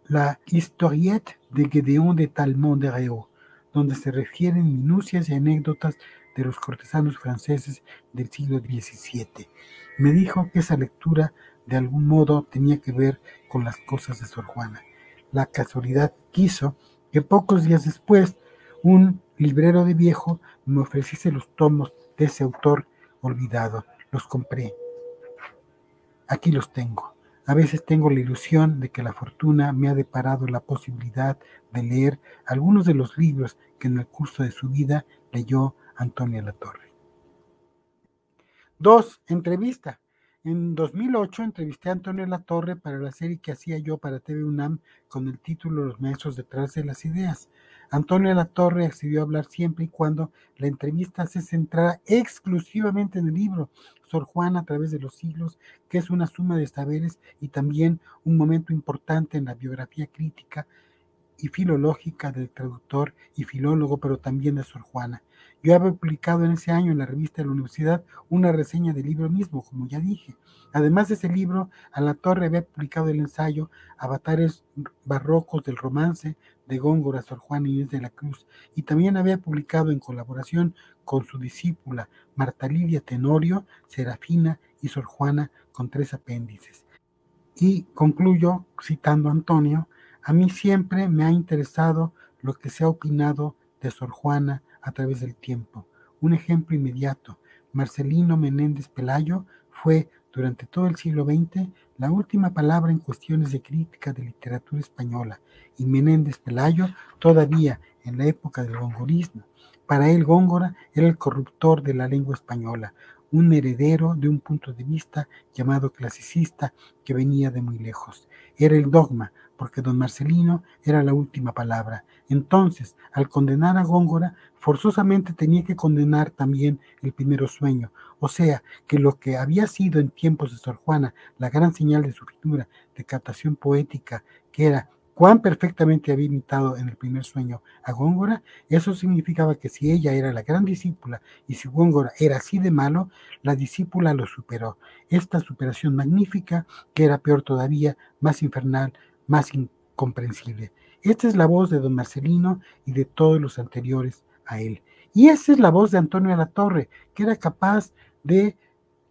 La Historiette de Gédéon de Talmont de Réau, donde se refieren minucias y anécdotas de los cortesanos franceses del siglo XVII. Me dijo que esa lectura de algún modo tenía que ver con las cosas de Sor Juana. La casualidad quiso que pocos días después un librero de viejo me ofreciese los tomos de ese autor olvidado. Los compré. Aquí los tengo. A veces tengo la ilusión de que la fortuna me ha deparado la posibilidad de leer algunos de los libros que en el curso de su vida leyó Antonio Alatorre. 2. Entrevista. En 2008 entrevisté a Antonio Alatorre para la serie que hacía yo para TV UNAM con el título Los Maestros detrás de las Ideas. Antonio Alatorre accedió a hablar siempre y cuando la entrevista se centrara exclusivamente en el libro Sor Juana a través de los siglos, que es una suma de saberes y también un momento importante en la biografía crítica y filológica del traductor y filólogo, pero también de Sor Juana. Yo había publicado en ese año en la revista de la universidad una reseña del libro mismo, como ya dije. Además de ese libro, Alatorre había publicado el ensayo Avatares barrocos del romance de Góngora, Sor Juana Inés de la Cruz, y también había publicado en colaboración con su discípula Marta Lidia Tenorio, Serafina y Sor Juana, con 3 apéndices. Y concluyo citando a Antonio: a mí siempre me ha interesado lo que se ha opinado de Sor Juana a través del tiempo. Un ejemplo inmediato, Marcelino Menéndez Pelayo fue, durante todo el siglo XX, la última palabra en cuestiones de crítica de literatura española, y Menéndez Pelayo todavía en la época del gongorismo. Para él, Góngora era el corruptor de la lengua española, un heredero de un punto de vista llamado clasicista que venía de muy lejos. Era el dogma, porque don Marcelino era la última palabra. Entonces, al condenar a Góngora, forzosamente tenía que condenar también el primero sueño, o sea, que lo que había sido en tiempos de Sor Juana la gran señal de su figura de captación poética, que era cuán perfectamente había imitado en el primer sueño a Góngora, eso significaba que si ella era la gran discípula y si Góngora era así de malo, la discípula lo superó. Esta superación magnífica, que era peor todavía, más infernal, más incomprensible. Esta es la voz de don Marcelino y de todos los anteriores a él. Y esa es la voz de Antonio Alatorre, que era capaz de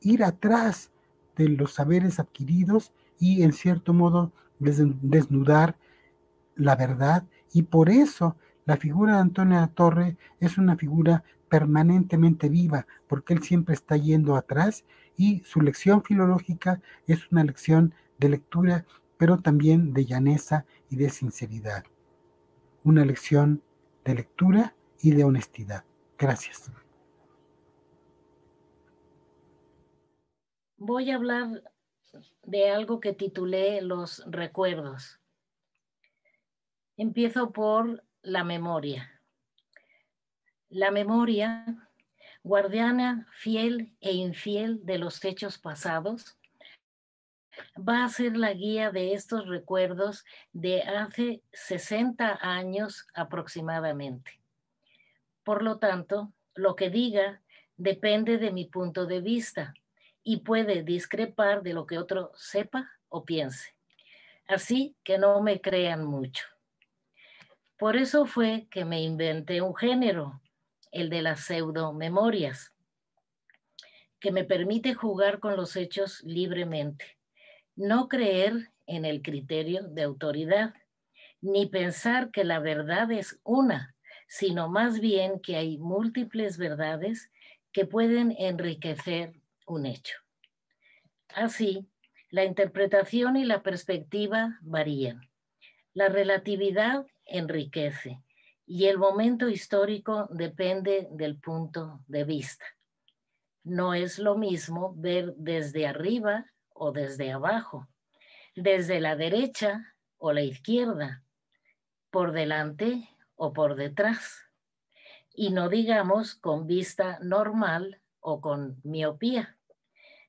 ir atrás de los saberes adquiridos y en cierto modo desnudar la verdad, y por eso la figura de Antonio Alatorre es una figura permanentemente viva, porque él siempre está yendo atrás y su lección filológica es una lección de lectura, pero también de llaneza y de sinceridad. Una lección de lectura y de honestidad. Gracias. Voy a hablar de algo que titulé Los recuerdos. Empiezo por la memoria. La memoria, guardiana fiel e infiel de los hechos pasados, va a ser la guía de estos recuerdos de hace 60 años aproximadamente. Por lo tanto, lo que diga depende de mi punto de vista y puede discrepar de lo que otro sepa o piense. Así que no me crean mucho. Por eso fue que me inventé un género, el de las pseudomemorias, que me permite jugar con los hechos libremente, no creer en el criterio de autoridad, ni pensar que la verdad es una, sino más bien que hay múltiples verdades que pueden enriquecer un hecho. Así, la interpretación y la perspectiva varían. La relatividad enriquece y el momento histórico depende del punto de vista. No es lo mismo ver desde arriba o desde abajo, desde la derecha o la izquierda, por delante o por detrás, y no digamos con vista normal o con miopía,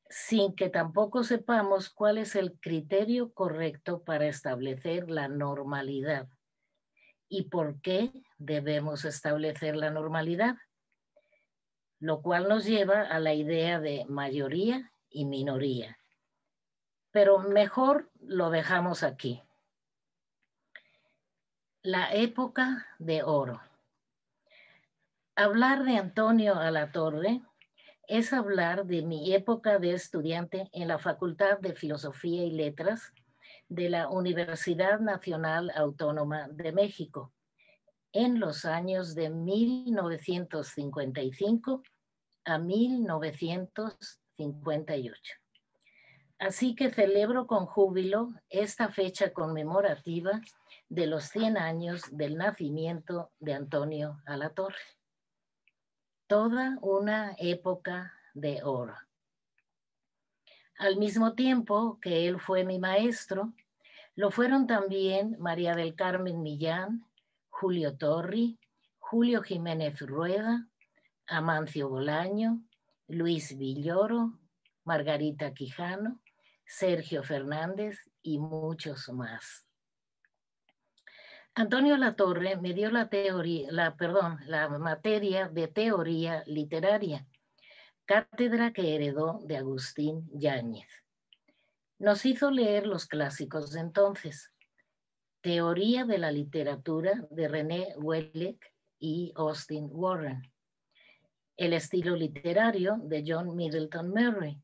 sin que tampoco sepamos cuál es el criterio correcto para establecer la normalidad y por qué debemos establecer la normalidad, lo cual nos lleva a la idea de mayoría y minoría. Pero mejor lo dejamos aquí. La época de oro. Hablar de Antonio Alatorre es hablar de mi época de estudiante en la Facultad de Filosofía y Letras de la Universidad Nacional Autónoma de México en los años de 1955 a 1958. Así que celebro con júbilo esta fecha conmemorativa de los 100 años del nacimiento de Antonio Alatorre. Toda una época de oro. Al mismo tiempo que él fue mi maestro, lo fueron también María del Carmen Millán, Julio Torri, Julio Jiménez Rueda, Amancio Bolaño, Luis Villoro, Margarita Quijano, Sergio Fernández y muchos más. Antonio Alatorre me dio la materia de teoría literaria, cátedra que heredó de Agustín Yáñez. Nos hizo leer los clásicos de entonces, Teoría de la literatura de René Welleck y Austin Warren, el estilo literario de John Middleton Murray,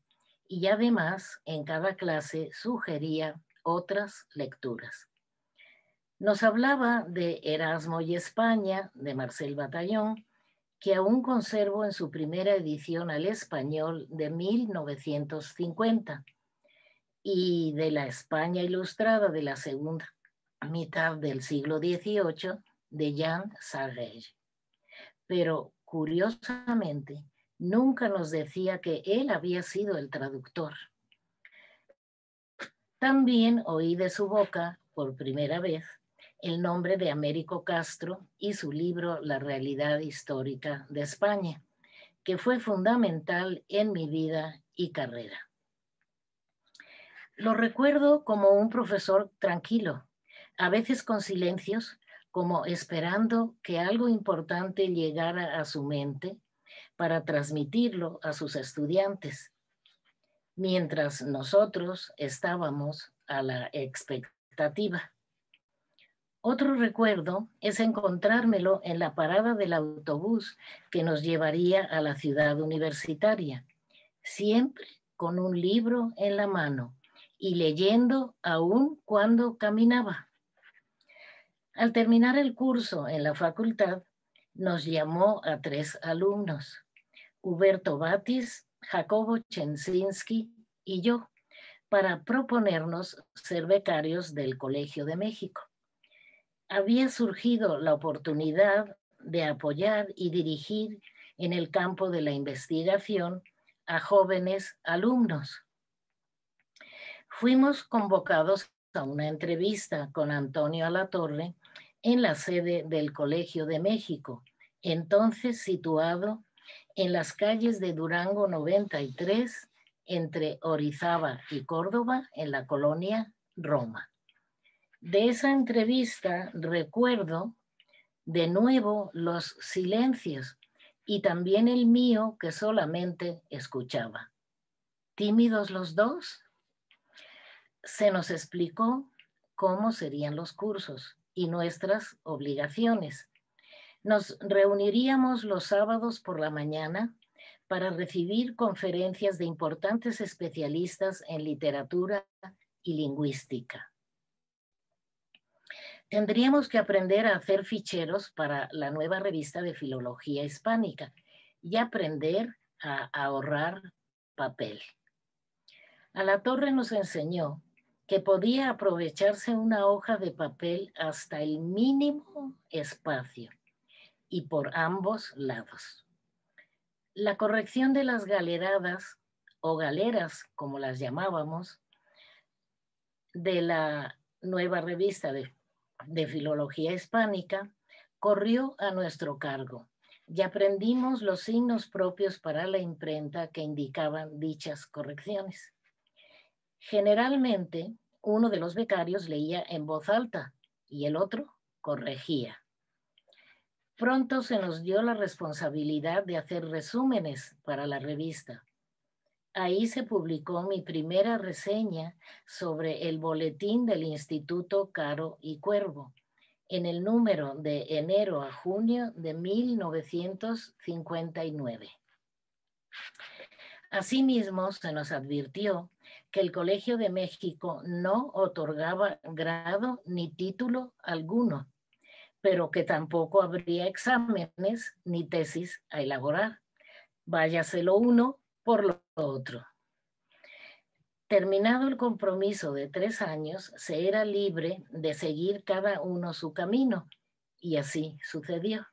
y además en cada clase sugería otras lecturas. Nos hablaba de Erasmo y España, de Marcel Bataillon, que aún conservo en su primera edición al español de 1950 y de la España ilustrada de la segunda mitad del siglo XVIII de Jean Sarrey. Pero curiosamente, nunca nos decía que él había sido el traductor. También oí de su boca, por primera vez, el nombre de Américo Castro y su libro La realidad histórica de España, que fue fundamental en mi vida y carrera. Lo recuerdo como un profesor tranquilo, a veces con silencios, como esperando que algo importante llegara a su mente para transmitirlo a sus estudiantes, mientras nosotros estábamos a la expectativa. Otro recuerdo es encontrármelo en la parada del autobús que nos llevaría a la ciudad universitaria, siempre con un libro en la mano y leyendo aún cuando caminaba. Al terminar el curso en la facultad, nos llamó a 3 alumnos, Huberto Batis, Jacobo Chensinski y yo, para proponernos ser becarios del Colegio de México. Había surgido la oportunidad de apoyar y dirigir en el campo de la investigación a jóvenes alumnos. Fuimos convocados a una entrevista con Antonio Alatorre en la sede del Colegio de México, entonces situado en las calles de Durango 93, entre Orizaba y Córdoba, en la colonia Roma. De esa entrevista recuerdo de nuevo los silencios y también el mío que solamente escuchaba. ¿Tímidos los dos? Se nos explicó cómo serían los cursos y nuestras obligaciones. Nos reuniríamos los sábados por la mañana para recibir conferencias de importantes especialistas en literatura y lingüística. Tendríamos que aprender a hacer ficheros para la nueva revista de Filología Hispánica y aprender a ahorrar papel. Alatorre nos enseñó que podía aprovecharse una hoja de papel hasta el mínimo espacio y por ambos lados. La corrección de las galeradas o galeras, como las llamábamos, de la nueva revista de Filología Hispánica, corrió a nuestro cargo y aprendimos los signos propios para la imprenta que indicaban dichas correcciones. Generalmente, uno de los becarios leía en voz alta y el otro corregía. Pronto se nos dio la responsabilidad de hacer resúmenes para la revista. Ahí se publicó mi primera reseña sobre el boletín del Instituto Caro y Cuervo, en el número de enero a junio de 1959. Asimismo, se nos advirtió que el Colegio de México no otorgaba grado ni título alguno, pero que tampoco habría exámenes ni tesis a elaborar. Váyase lo uno por lo otro. Terminado el compromiso de 3 años, se era libre de seguir cada uno su camino, y así sucedió.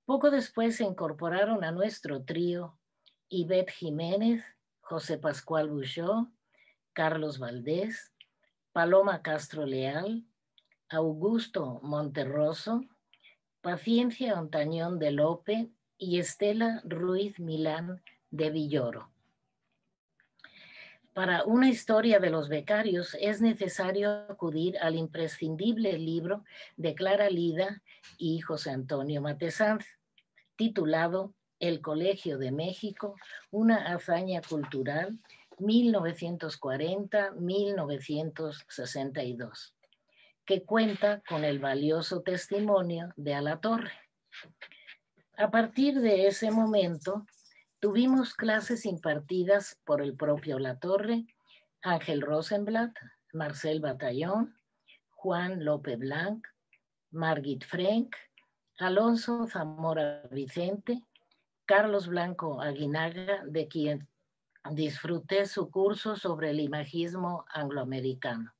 Poco después se incorporaron a nuestro trío Ivette Jiménez, José Pascual Buchó, Carlos Valdés, Paloma Castro Leal, Augusto Monterroso, Paciencia Ontañón de Lope y Estela Ruiz Milán de Villoro. Para una historia de los becarios es necesario acudir al imprescindible libro de Clara Lida y José Antonio Matesanz, titulado El Colegio de México, una hazaña cultural, 1940-1962, que cuenta con el valioso testimonio de Alatorre. A partir de ese momento, tuvimos clases impartidas por el propio Alatorre, Ángel Rosenblatt, Marcel Batallón, Juan Lope Blanc, Margit Frank, Alonso Zamora Vicente, Carlos Blanco Aguinaga, de quien disfruté su curso sobre el imagismo angloamericano.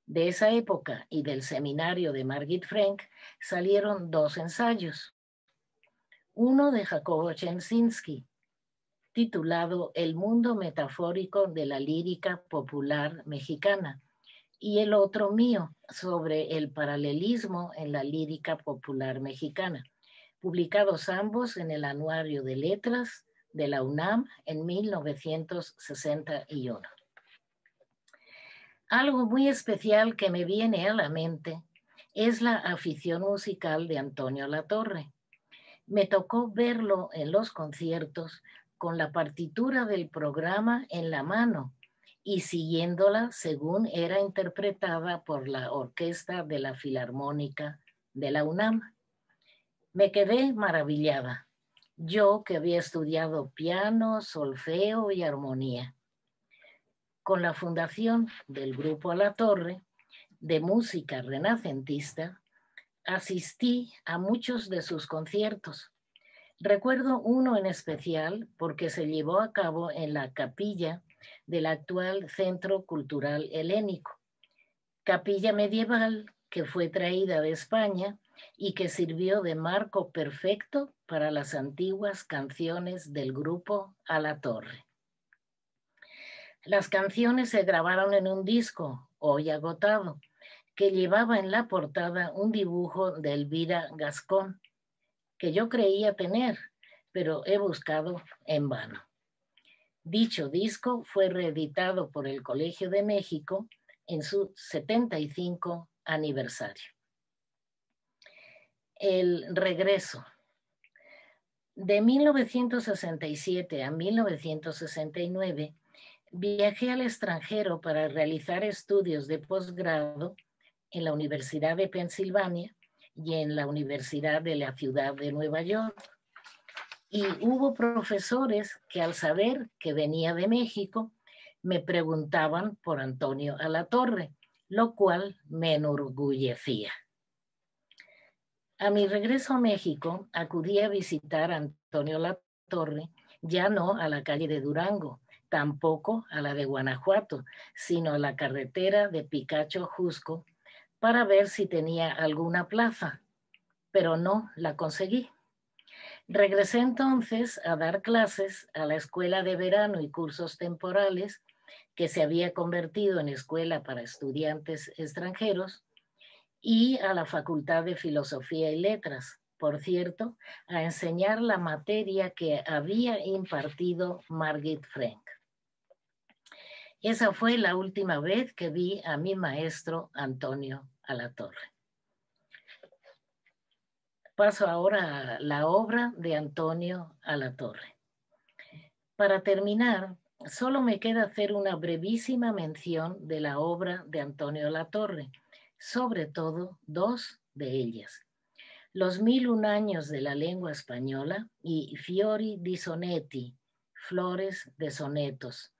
De esa época y del seminario de Margit Frank salieron 2 ensayos. Uno de Jacobo Chensinski, titulado El mundo metafórico de la lírica popular mexicana, y el otro mío sobre el paralelismo en la lírica popular mexicana, publicados ambos en el Anuario de Letras de la UNAM en 1961. Algo muy especial que me viene a la mente es la afición musical de Antonio Latorre. Me tocó verlo en los conciertos con la partitura del programa en la mano y siguiéndola según era interpretada por la orquesta de la Filarmónica de la UNAM. Me quedé maravillada, yo que había estudiado piano, solfeo y armonía. Con la fundación del Grupo Alatorre de música renacentista, asistí a muchos de sus conciertos. Recuerdo uno en especial porque se llevó a cabo en la capilla del actual Centro Cultural Helénico, capilla medieval que fue traída de España y que sirvió de marco perfecto para las antiguas canciones del grupo Alatorre. Las canciones se grabaron en un disco, hoy agotado, que llevaba en la portada un dibujo de Elvira Gascón, que yo creía tener, pero he buscado en vano. Dicho disco fue reeditado por el Colegio de México en su 75 aniversario. El regreso. De 1967 a 1969, viajé al extranjero para realizar estudios de posgrado en la Universidad de Pensilvania y en la Universidad de la Ciudad de Nueva York. Y hubo profesores que al saber que venía de México, me preguntaban por Antonio Alatorre, lo cual me enorgullecía. A mi regreso a México, acudí a visitar a Antonio Alatorre, ya no a la calle de Durango, tampoco a la de Guanajuato, sino a la carretera de Picacho Jusco, para ver si tenía alguna plaza, pero no la conseguí. Regresé entonces a dar clases a la escuela de verano y cursos temporales, que se había convertido en escuela para estudiantes extranjeros, y a la Facultad de Filosofía y Letras, por cierto, a enseñar la materia que había impartido Margit Frank. Esa fue la última vez que vi a mi maestro Antonio Alatorre. Paso ahora a la obra de Antonio Alatorre. Para terminar, solo me queda hacer una brevísima mención de la obra de Antonio Alatorre, sobre todo 2 de ellas. Los 1001 años de la lengua española y Fiori di Sonetti, Flores de Sonetos.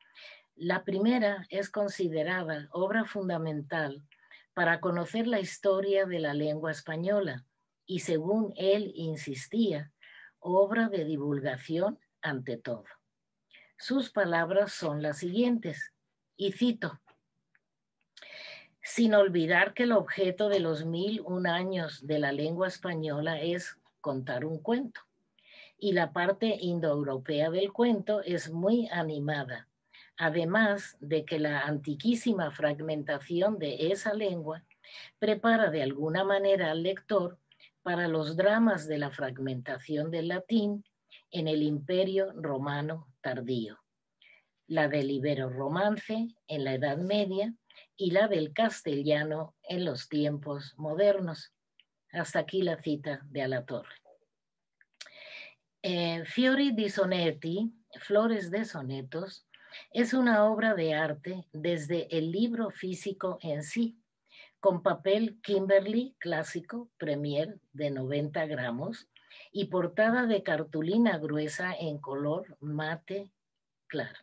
La primera es considerada obra fundamental para conocer la historia de la lengua española y, según él insistía, obra de divulgación ante todo. Sus palabras son las siguientes, y cito: sin olvidar que el objeto de los 1001 años de la lengua española es contar un cuento, y la parte indoeuropea del cuento es muy animada, además de que la antiquísima fragmentación de esa lengua prepara de alguna manera al lector para los dramas de la fragmentación del latín en el Imperio Romano tardío, la del Ibero-Romance en la Edad Media y la del castellano en los tiempos modernos. Hasta aquí la cita de Alatorre. Fiori di Sonetti, Flores de Sonetos, es una obra de arte desde el libro físico en sí, con papel Kimberly clásico Premier de 90 gramos y portada de cartulina gruesa en color mate claro.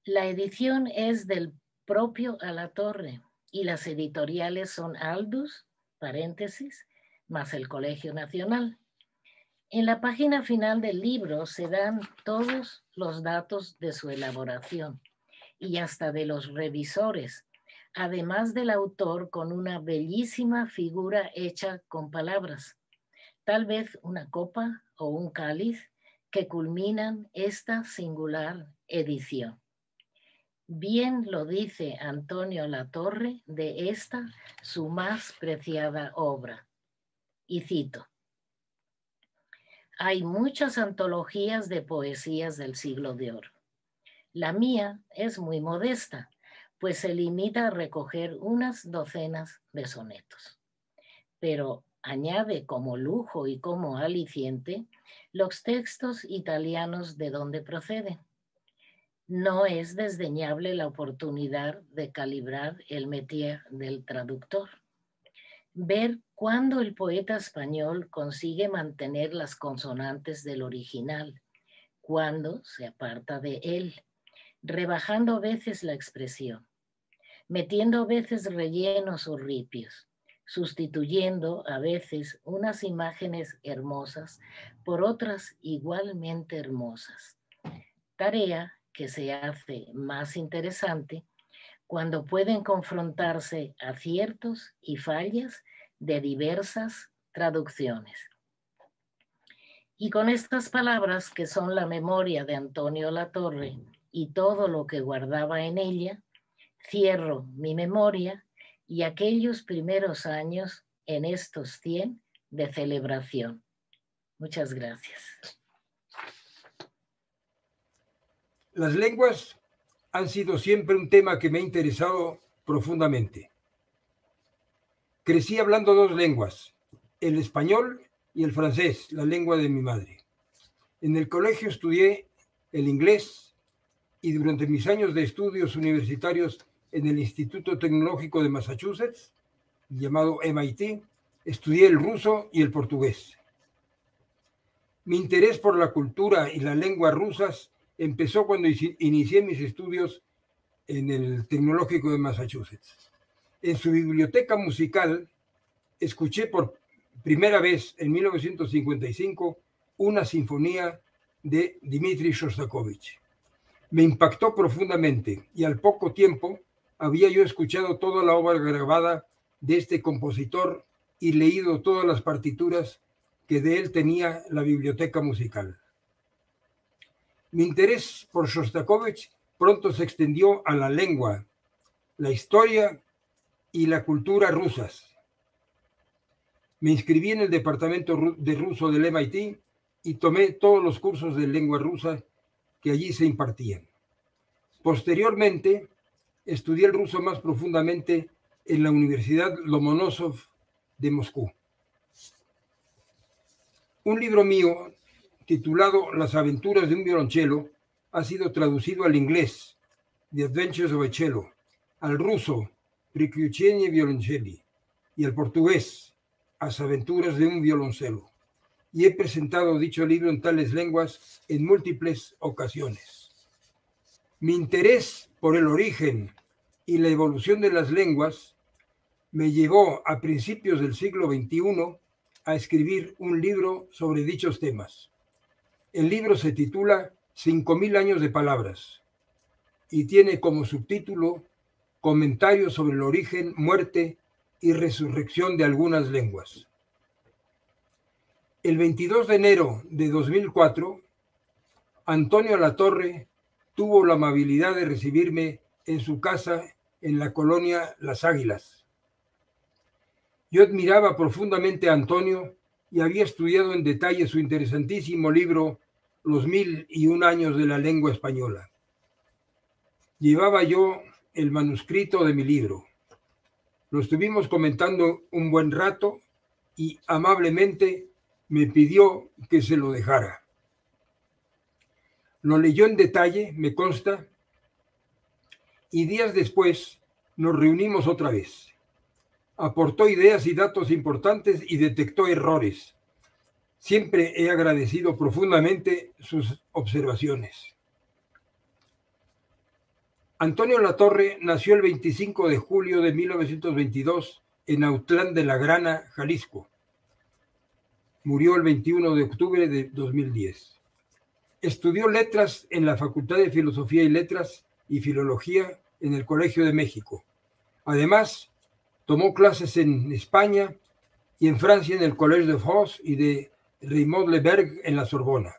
La edición es del propio Alatorre y las editoriales son Aldus, paréntesis, más el Colegio Nacional. En la página final del libro se dan todos los datos de su elaboración y hasta de los revisores, además del autor con una bellísima figura hecha con palabras, tal vez una copa o un cáliz que culminan esta singular edición. Bien lo dice Antonio Latorre de esta su más preciada obra. Y cito: hay muchas antologías de poesías del siglo de oro. La mía es muy modesta, pues se limita a recoger unas docenas de sonetos. Pero añade como lujo y como aliciente los textos italianos de donde proceden. No es desdeñable la oportunidad de calibrar el métier del traductor. Ver cuándo el poeta español consigue mantener las consonantes del original, cuándo se aparta de él, rebajando a veces la expresión, metiendo a veces rellenos o ripios, sustituyendo a veces unas imágenes hermosas por otras igualmente hermosas. Tarea que se hace más interesante cuando pueden confrontarse aciertos y fallas de diversas traducciones. Y con estas palabras, que son la memoria de Antonio Latorre y todo lo que guardaba en ella, cierro mi memoria y aquellos primeros años en estos 100 de celebración. Muchas gracias. Las lenguas han sido siempre un tema que me ha interesado profundamente. Crecí hablando 2 lenguas, el español y el francés, la lengua de mi madre. En el colegio estudié el inglés y durante mis años de estudios universitarios en el Instituto Tecnológico de Massachusetts, llamado MIT, estudié el ruso y el portugués. Mi interés por la cultura y las lenguas rusas empezó cuando inicié mis estudios en el Tecnológico de Massachusetts. En su biblioteca musical escuché por primera vez en 1955 una sinfonía de Dmitri Shostakovich. Me impactó profundamente y al poco tiempo había yo escuchado toda la obra grabada de este compositor y leído todas las partituras que de él tenía la biblioteca musical. Mi interés por Shostakovich pronto se extendió a la lengua, la historia y la cultura rusas. Me inscribí en el departamento de ruso del MIT y tomé todos los cursos de lengua rusa que allí se impartían. Posteriormente, estudié el ruso más profundamente en la Universidad Lomonosov de Moscú. Un libro mío titulado Las aventuras de un violonchelo ha sido traducido al inglés, The Adventures of a Cello, al ruso, Приключения violoncelli, y al portugués, Las aventuras de un violoncelo. Y he presentado dicho libro en tales lenguas en múltiples ocasiones. Mi interés por el origen y la evolución de las lenguas me llevó a principios del siglo XXI a escribir un libro sobre dichos temas. El libro se titula 5000 años de palabras y tiene como subtítulo Comentarios sobre el origen, muerte y resurrección de algunas lenguas. El 22 de enero de 2004, Antonio Latorre tuvo la amabilidad de recibirme en su casa en la colonia Las Águilas. Yo admiraba profundamente a Antonio y había estudiado en detalle su interesantísimo libro Los 1001 años de la lengua española. Llevaba yo el manuscrito de mi libro. Lo estuvimos comentando un buen rato y amablemente me pidió que se lo dejara. Lo leyó en detalle, me consta, y días después nos reunimos otra vez. Aportó ideas y datos importantes y detectó errores. Siempre he agradecido profundamente sus observaciones. Antonio Latorre nació el 25 de julio de 1922 en Autlán de la Grana, Jalisco. Murió el 21 de octubre de 2010. Estudió letras en la Facultad de Filosofía y Letras y Filología en el Colegio de México. Además, tomó clases en España y en Francia en el Collège de France y de Raymond Leberg en la Sorbona.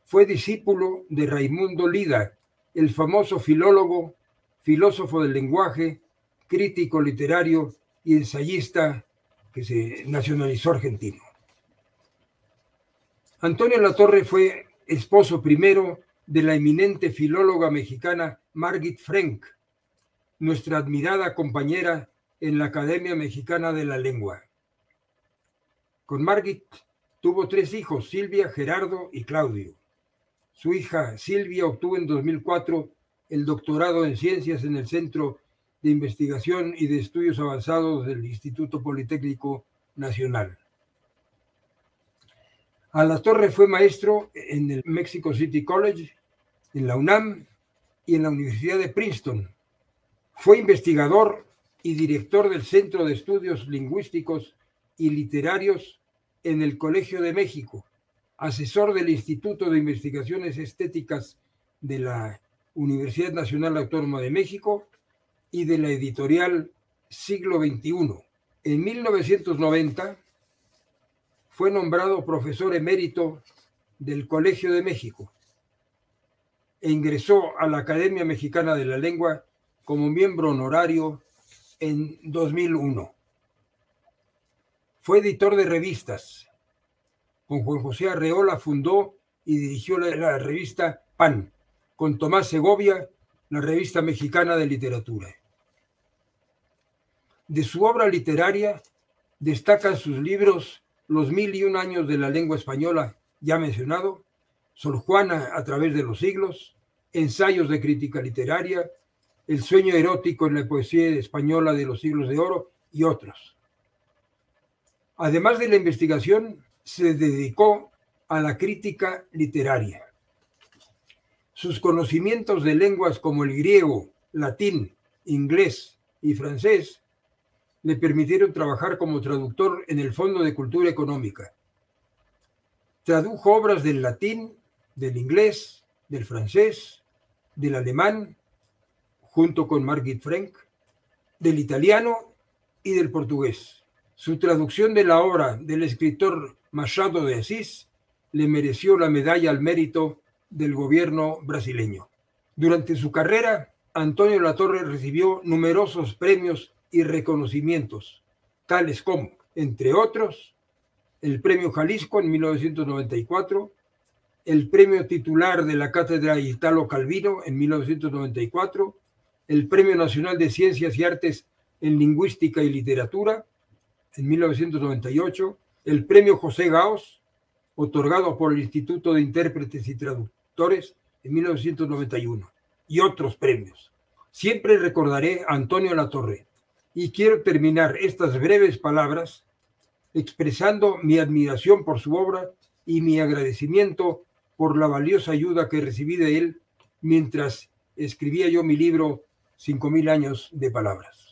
Fue discípulo de Raimundo Lida, el famoso filólogo, filósofo del lenguaje, crítico literario y ensayista que se nacionalizó argentino. Antonio Latorre fue esposo primero de la eminente filóloga mexicana Margit Frenk, nuestra admirada compañera en la Academia Mexicana de la Lengua. Con Margit tuvo 3 hijos, Silvia, Gerardo y Claudio. Su hija Silvia obtuvo en 2004 el doctorado en Ciencias en el Centro de Investigación y de Estudios Avanzados del Instituto Politécnico Nacional. Alatorre fue maestro en el Mexico City College, en la UNAM y en la Universidad de Princeton. Fue investigador y director del Centro de Estudios Lingüísticos y Literarios en el Colegio de México, asesor del Instituto de Investigaciones Estéticas de la Universidad Nacional Autónoma de México y de la editorial Siglo XXI. En 1990 fue nombrado profesor emérito del Colegio de México e ingresó a la Academia Mexicana de la Lengua como miembro honorario en 2001. Fue editor de revistas. Con Juan José Arreola fundó y dirigió la revista PAN, con Tomás Segovia, la Revista Mexicana de Literatura. De su obra literaria destacan sus libros Los 1001 años de la lengua española, ya mencionado, Sor Juana a través de los siglos, Ensayos de crítica literaria, El sueño erótico en la poesía española de los siglos de oro y otros. Además de la investigación, se dedicó a la crítica literaria. Sus conocimientos de lenguas como el griego, latín, inglés y francés le permitieron trabajar como traductor en el Fondo de Cultura Económica. Tradujo obras del latín, del inglés, del francés, del alemán, junto con Margit Frenk, del italiano y del portugués. Su traducción de la obra del escritor Machado de Asís le mereció la Medalla al Mérito del gobierno brasileño. Durante su carrera, Antonio Latorre recibió numerosos premios y reconocimientos, tales como, entre otros, el Premio Jalisco en 1994, el Premio Titular de la Cátedra Italo Calvino en 1994, el Premio Nacional de Ciencias y Artes en Lingüística y Literatura en 1998, el Premio José Gaos, otorgado por el Instituto de Intérpretes y Traductores en 1991, y otros premios. Siempre recordaré a Antonio Latorre, y quiero terminar estas breves palabras expresando mi admiración por su obra y mi agradecimiento por la valiosa ayuda que recibí de él mientras escribía yo mi libro 5000 años de palabras.